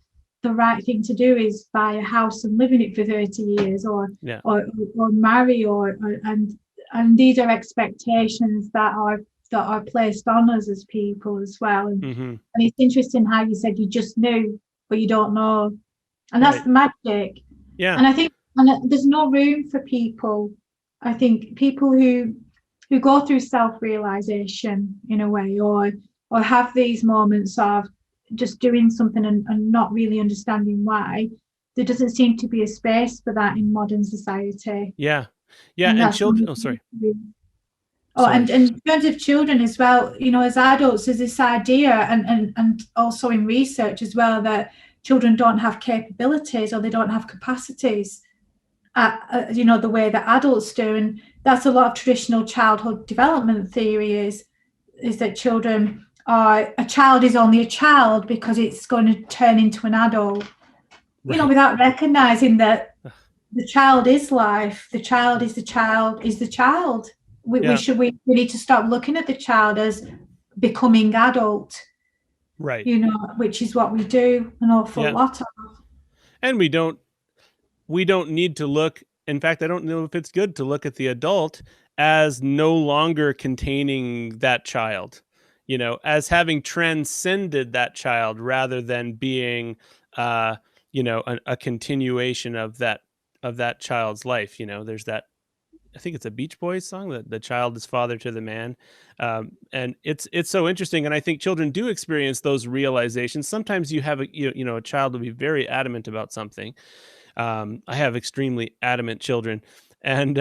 the right thing to do is buy a house and live in it for 30 years, or Yeah. or marry, and these are expectations that are placed on us as people as well. And it's interesting how you said you just knew, but you don't know, and that's Right. the magic. Yeah. And I think there's no room for people. I think people who go through self-realization in a way, or have these moments of just doing something and not really understanding why, there doesn't seem to be a space for that in modern society. Yeah. And that's children. Oh, sorry. And in terms of children as well, as adults, there's this idea, and also in research as well, that children don't have capabilities, or they don't have capacities, the way that adults do. And that's a lot of traditional childhood development theory, is that a child is only a child because it's going to turn into an adult, Right. without recognizing that the child is life, the child is the child is the child. We need to stop looking at the child as becoming adult, Right. which is what we do an awful lot of. And we don't need to look. In fact, I don't know if it's good to look at the adult as no longer containing that child, as having transcended that child, rather than being, a continuation of that child's life. There's that, I think it's a Beach Boys song, that the child is father to the man. And it's so interesting. And I think children do experience those realizations. Sometimes you have a child will be very adamant about something. I have extremely adamant children, and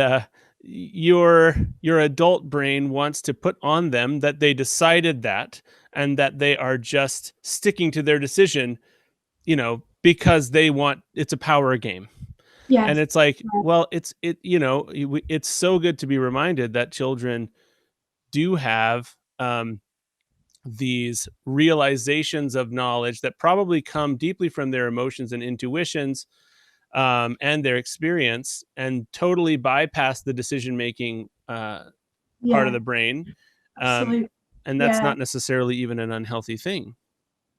your adult brain wants to put on them that they decided that, and that they are just sticking to their decision, because it's a power game. Yes. And it's like, well, it's so good to be reminded that children do have these realizations of knowledge that probably come deeply from their emotions and intuitions, and their experience, and totally bypass the decision-making part of the brain. Absolutely. And that's not necessarily even an unhealthy thing.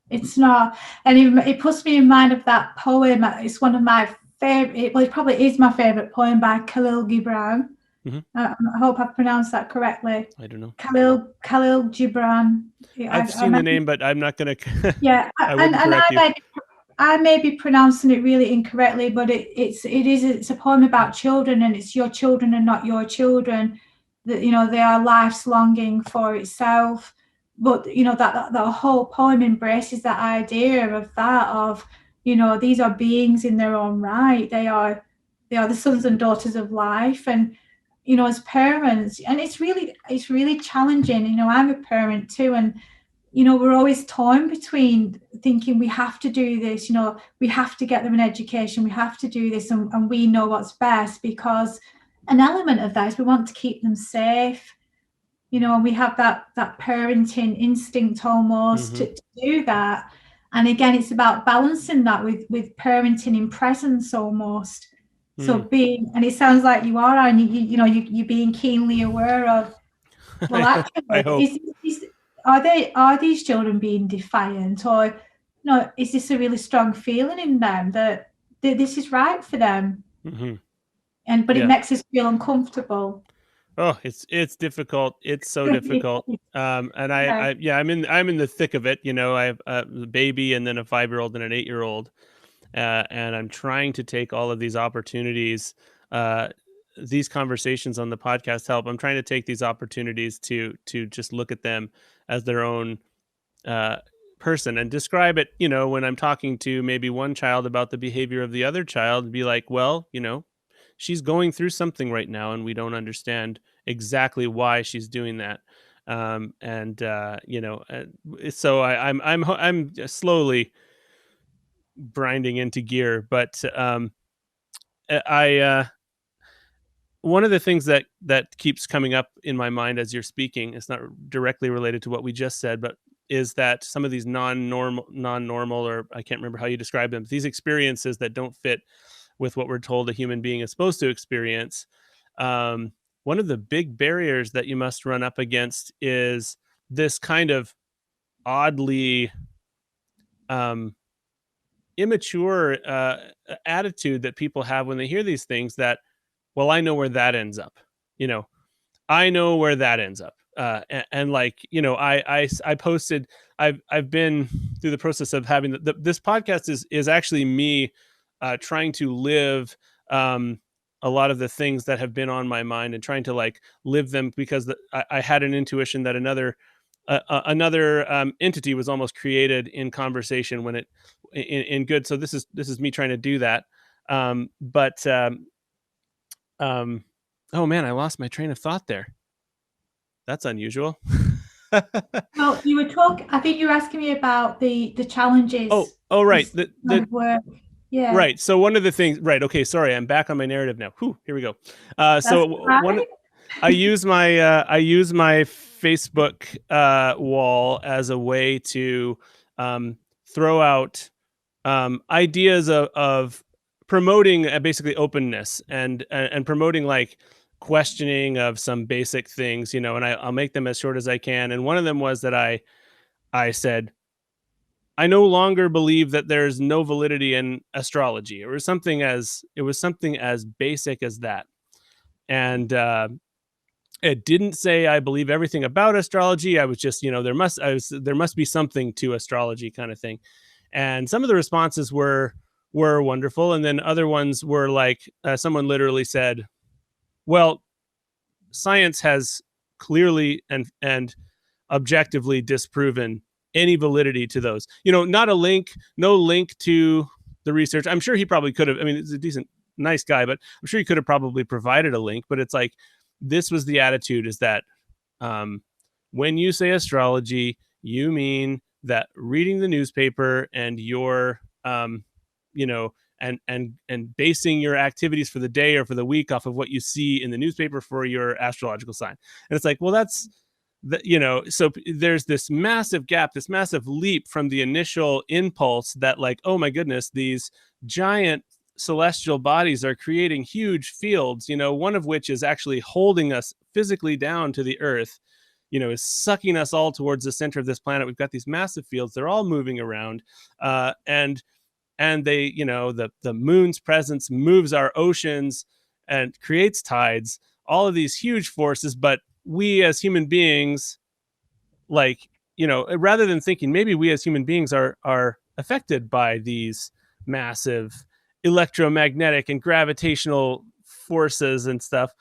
It's not. And it puts me in mind of that poem. It's one of my favorite, well, it probably is my favorite poem, by Khalil Gibran. Mm-hmm. I hope I've pronounced that correctly. I don't know. Khalil Gibran. I've seen the name, but I'm not going to. Yeah, I may be pronouncing it really incorrectly, but it's a poem about children, and it's your children and not your children. That they are life's longing for itself. But that whole poem embraces that idea of these are beings in their own right. They are the sons and daughters of life, and as parents, and it's really challenging. I'm a parent too, and we're always torn between thinking we have to do this, we have to get them an education, we have to do this, and we know what's best, because an element of that is we want to keep them safe, and we have that parenting instinct almost, Mm-hmm. to do that. And again, it's about balancing that with parenting in presence almost. So and it sounds like you are, and you're being keenly aware of, well, actually, I hope. Are these children being defiant, or is this a really strong feeling in them that this is right for them? Mm-hmm. But it makes us feel uncomfortable. Oh, it's difficult. It's so difficult. And I'm in the thick of it. I have a baby, and then a 5-year-old and an 8-year-old, and I'm trying to take all of these opportunities. These conversations on the podcast help. I'm trying to take these opportunities to just look at them as their own person, and describe it. When I'm talking to maybe one child about the behavior of the other child, be like, well, she's going through something right now, and we don't understand exactly why she's doing that. So I'm slowly grinding into gear, but I one of the things that keeps coming up in my mind as you're speaking, it's not directly related to what we just said, but is that some of these non-normal, or I can't remember how you describe them, these experiences that don't fit with what we're told a human being is supposed to experience. One of the big barriers that you must run up against is this kind of oddly immature attitude that people have when they hear these things, that, well, I know where that ends up. I know where that ends up. And like, I posted, I've been through the process of having this podcast is actually me trying to live a lot of the things that have been on my mind and trying to like live them, because I had an intuition that another entity was almost created in conversation when it in good. So this is me trying to do that. Oh man, I lost my train of thought there. That's unusual. Well, you were talking, I think you were asking me about the challenges. Oh, right. The work. Yeah. Right. So one of the things, right. Okay. Sorry. I'm back on my narrative now. Whew, here we go. I use my Facebook wall as a way to throw out ideas of promoting basically openness and promoting like questioning of some basic things, and I'll make them as short as I can. And one of them was that I said, I no longer believe that there's no validity in astrology. It was something as basic as that. And it didn't say I believe everything about astrology. I was just, there must be something to astrology, kind of thing. And some of the responses were wonderful, and then other ones were like someone literally said, well, science has clearly and objectively disproven any validity to those. No link to the research. I'm sure he probably could have. I mean, it's a decent, nice guy, but I'm sure he could have probably provided a link. But it's like, this was the attitude, is that when you say astrology, you mean that reading the newspaper and your and basing your activities for the day or for the week off of what you see in the newspaper for your astrological sign. And it's like, well, that's so there's this massive gap, this massive leap from the initial impulse that like, oh my goodness, these giant celestial bodies are creating huge fields, one of which is actually holding us physically down to the earth, is sucking us all towards the center of this planet. We've got these massive fields. They're all moving around. And they, the moon's presence moves our oceans and creates tides, all of these huge forces. But we as human beings, like, rather than thinking maybe we as human beings are affected by these massive electromagnetic and gravitational forces and stuff,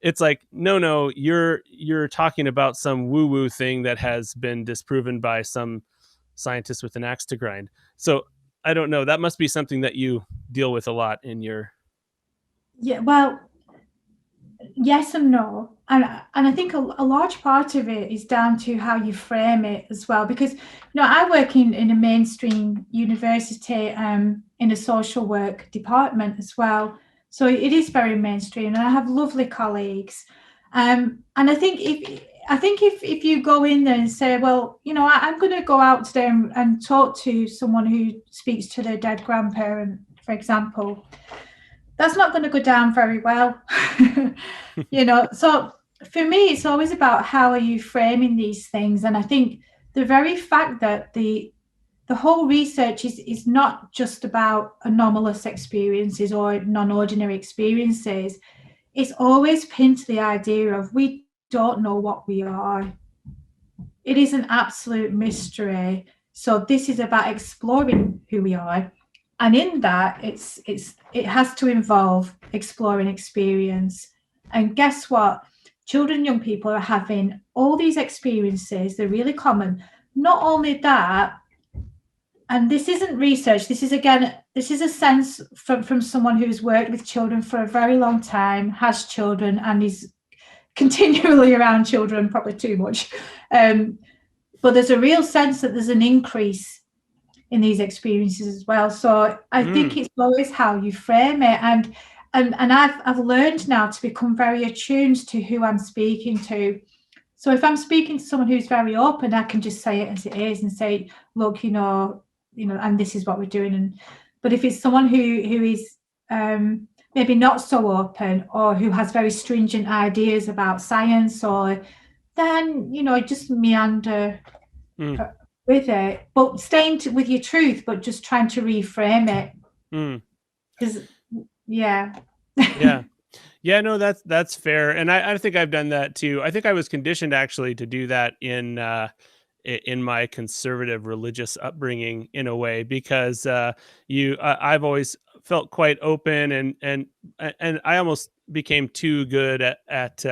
it's like, no, you're talking about some woo-woo thing that has been disproven by some scientist with an axe to grind. So I don't know. That must be something that you deal with a lot in your. Yeah, well, yes and no. And I think a large part of it is down to how you frame it as well. Because, I work in a mainstream university in a social work department as well. So it is very mainstream, and I have lovely colleagues. And I think if you go in there and say, well, I'm going to go out today and talk to someone who speaks to their dead grandparent, for example, that's not going to go down very well. So for me, it's always about how are you framing these things. And I think the very fact that the whole research is not just about anomalous experiences or non-ordinary experiences. It's always pinned to the idea of we don't know what we are. It is an absolute mystery. So this is about exploring who we are. And in that, it has to involve exploring experience. And guess what? Children and young people are having all these experiences. They're really common. Not only that, and this isn't research, this is a sense from someone who's worked with children for a very long time, has children, and is continually around children, probably too much. But there's a real sense that there's an increase in these experiences as well. So I think it's always how you frame it. And I've learned now to become very attuned to who I'm speaking to. So if I'm speaking to someone who's very open, I can just say it as it is and say, look, and this is what we're doing. But if it's someone who is maybe not so open, or who has very stringent ideas about science, or then just meander with it, but staying with your truth, but just trying to reframe it. Because yeah. Yeah, no, that's fair, and I think I've done that too. I think I was conditioned actually to do that in my conservative religious upbringing in a way, because I've always felt quite open, and I almost became too good at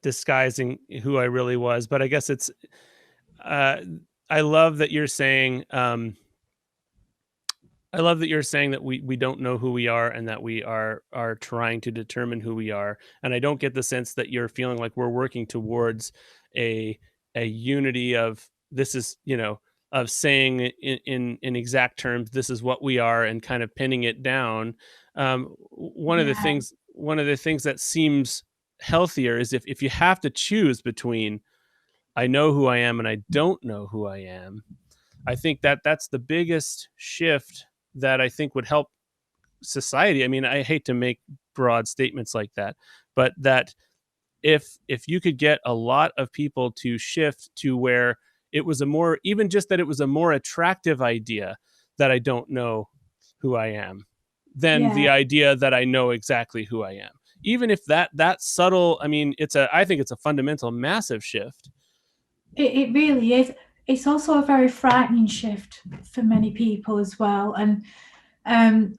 disguising who I really was. But I guess it's I love that you're saying. I love that you're saying that we don't know who we are, and that we are trying to determine who we are. And I don't get the sense that you're feeling like we're working towards a unity of, this is, of saying in exact terms, this is what we are, and kind of pinning it down. Yeah. One of the things that seems healthier is if you have to choose between I know who I am and I don't know who I am. I think that's the biggest shift that I think would help society. I mean, I hate to make broad statements like that, but that if you could get a lot of people to shift to where it was it was a more attractive idea that I don't know who I am, than Yeah. the idea that I know exactly who I am. Even if that subtle, I mean, I think it's a fundamental, massive shift. It really is. It's also a very frightening shift for many people as well. And um,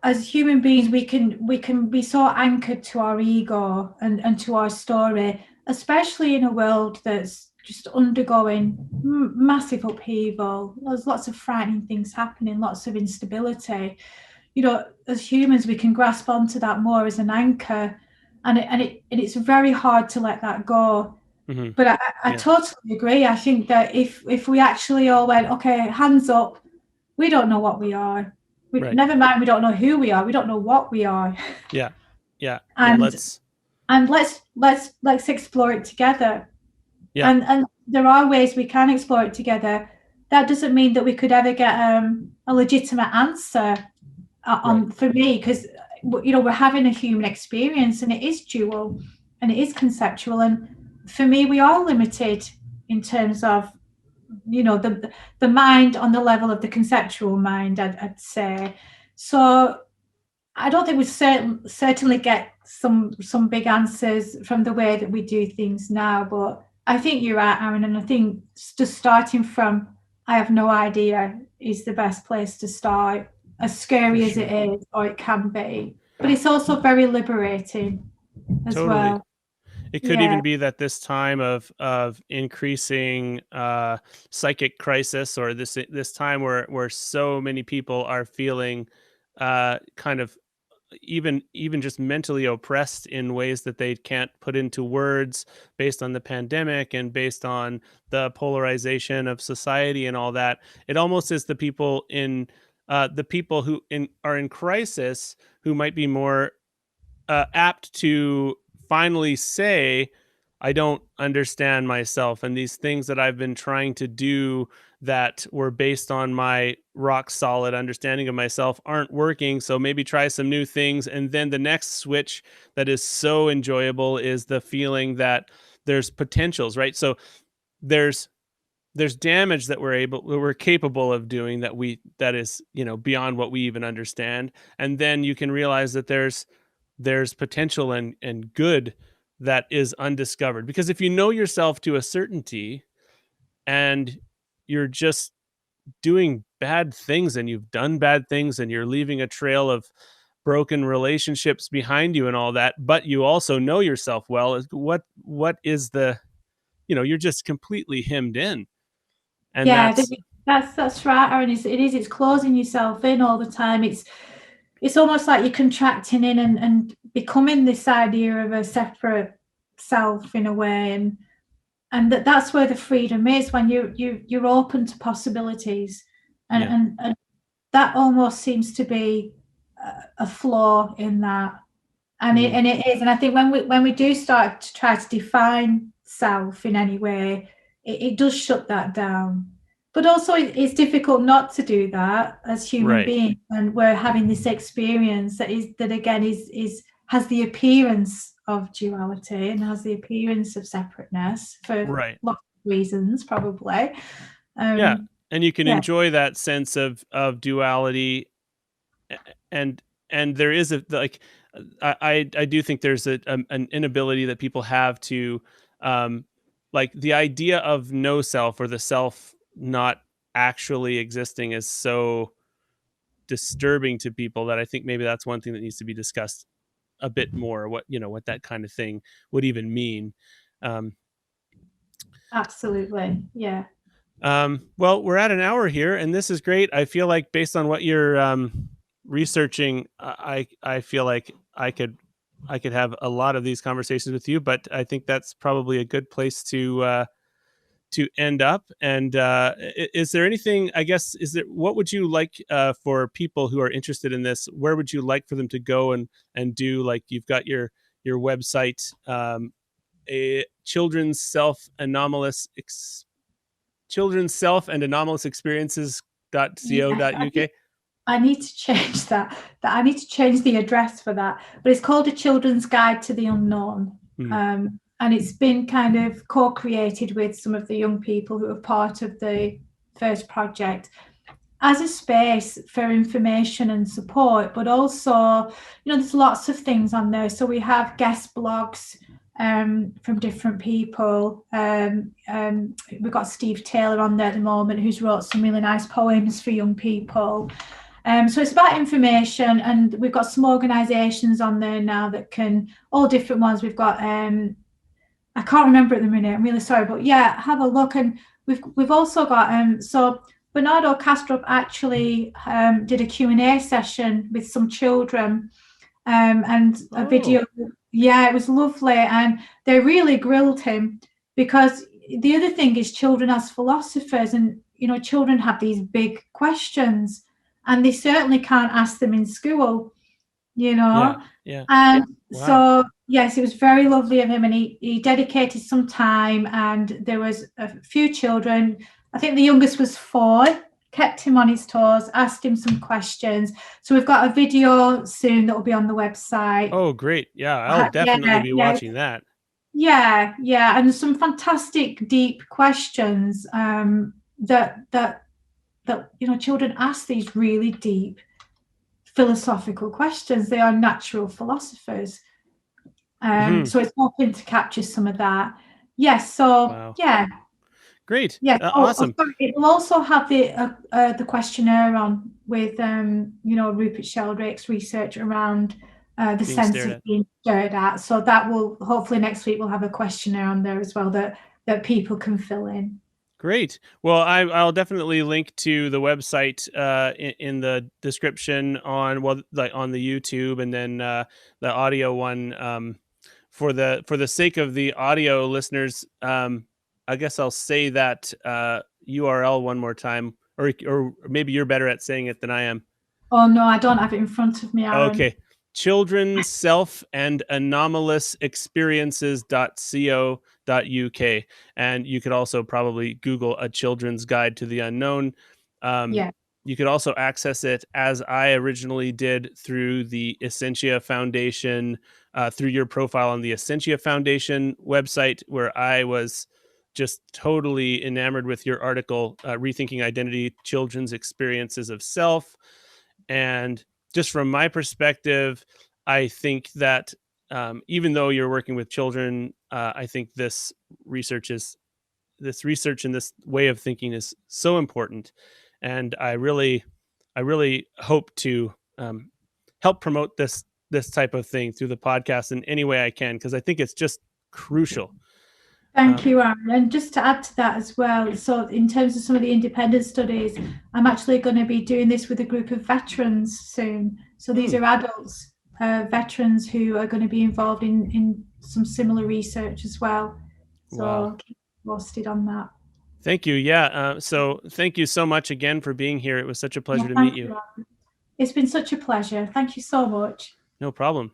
as human beings, we can be so anchored to our ego and to our story, especially in a world that's just undergoing massive upheaval. There's lots of frightening things happening, lots of instability. As humans, we can grasp onto that more as an anchor, and it's very hard to let that go. Mm-hmm. But I totally agree. I think that if we actually all went, okay, hands up, we don't know what we are. Right. Never mind, we don't know who we are. We don't know what we are. Yeah. And Let's let's explore it together. Yeah. And there are ways we can explore it together. That doesn't mean that we could ever get a legitimate answer for me, because we're having a human experience, and it is dual, and it is conceptual, and for me, we are limited in terms of the mind on the level of the conceptual mind, I'd say. So I don't think we certainly get some big answers from the way that we do things now, but I think you're right, Aaron, and I think just starting from I have no idea is the best place to start, as scary as it is, or it can be, but it's also very liberating as well. It could even be that this time of increasing psychic crisis, or this time where so many people are feeling kind of even just mentally oppressed in ways that they can't put into words, based on the pandemic and based on the polarization of society and all that. It almost is the people who are in crisis, who might be more apt to finally say, I don't understand myself, and these things that I've been trying to do that were based on my rock solid understanding of myself aren't working. So maybe try some new things. And then the next switch that is so enjoyable is the feeling that there's potentials, right? So there's damage that we're capable of doing, that is, beyond what we even understand. And then you can realize that there's potential and good that is undiscovered. Because if you know yourself to a certainty, and you're just doing bad things, and you've done bad things, and you're leaving a trail of broken relationships behind you and all that, but you also know yourself well, what is the, you're just completely hemmed in. And that's right, Aaron. It's closing yourself in all the time. It's almost like you're contracting in and becoming this idea of a separate self in a way, and that's where the freedom is, when you're open to possibilities, and that almost seems to be a flaw in that. And it is. And I think when we do start to try to define self in any way, it does shut that down. But also it's difficult not to do that as human beings, and we're having this experience that again has the appearance of duality and has the appearance of separateness for lots of reasons, probably. And you can enjoy that sense of duality, and there is I do think there's an inability that people have to like the idea of no self, or the self not actually existing, is so disturbing to people that I think maybe that's one thing that needs to be discussed a bit more, what that kind of thing would even mean. Absolutely. Yeah. Well, we're at an hour here, and this is great. I feel like based on what you're researching, I feel like I could have a lot of these conversations with you, but I think that's probably a good place to end up. And is there anything, I guess, what would you like for people who are interested in this? Where would you like for them to go and do, like, you've got your website, a children's self and anomalous experiences.co.uk. I need to change that. I need to change the address for that. But it's called A Children's Guide to the Unknown. And it's been kind of co-created with some of the young people who are part of the first project as a space for information and support, but also, there's lots of things on there. So we have guest blogs from different people. We've got Steve Taylor on there at the moment, who's wrote some really nice poems for young people. So it's about information, and we've got some organisations on there now that can, all different ones. We've got I can't remember at the minute, I'm really sorry, but yeah, have a look. And we've also got so Bernardo Castrop actually did a Q&A session with some children, and a video. Yeah, it was lovely, and they really grilled him, because the other thing is children as philosophers, and children have these big questions, and they certainly can't ask them in school, and so yes, it was very lovely of him, and he dedicated some time, and there was a few children. I think the youngest was 4, kept him on his toes, asked him some questions. So we've got a video soon that will be on the website. Oh, great. Yeah, I'll definitely be watching that. Yeah, and some fantastic deep questions that children ask, these really deep philosophical questions. They are natural philosophers. So it's hoping to capture some of that. Yes, so yeah. Great. Yeah. Awesome. It will also have the questionnaire on with Rupert Sheldrake's research around the sense of being stared at. So that will, hopefully next week we'll have a questionnaire on there as well that people can fill in. Great. Well, I'll definitely link to the website in the description on the YouTube, and then the audio one. For the sake of the audio listeners, I guess I'll say that URL one more time, or maybe you're better at saying it than I am. Oh no, I don't have it in front of me, Aaron. Okay. Children's self and anomalous experiences.co.uk. And you could also probably Google A Children's Guide to the Unknown. You could also access it, as I originally did, through the Essentia Foundation, through your profile on the Essentia Foundation website, where I was just totally enamored with your article, Rethinking Identity, Children's Experiences of Self. And just from my perspective, I think that even though you're working with children, I think this research and this way of thinking is so important. And I really hope to help promote this type of thing through the podcast in any way I can, because I think it's just crucial. Thank you, Aaron. And just to add to that as well, so in terms of some of the independent studies, I'm actually going to be doing this with a group of veterans soon. So these are adults, veterans who are going to be involved in some similar research as well. So I'll keep posted on that. Thank you. Yeah. So thank you so much again for being here. It was such a pleasure to meet you. It's been such a pleasure. Thank you so much. No problem.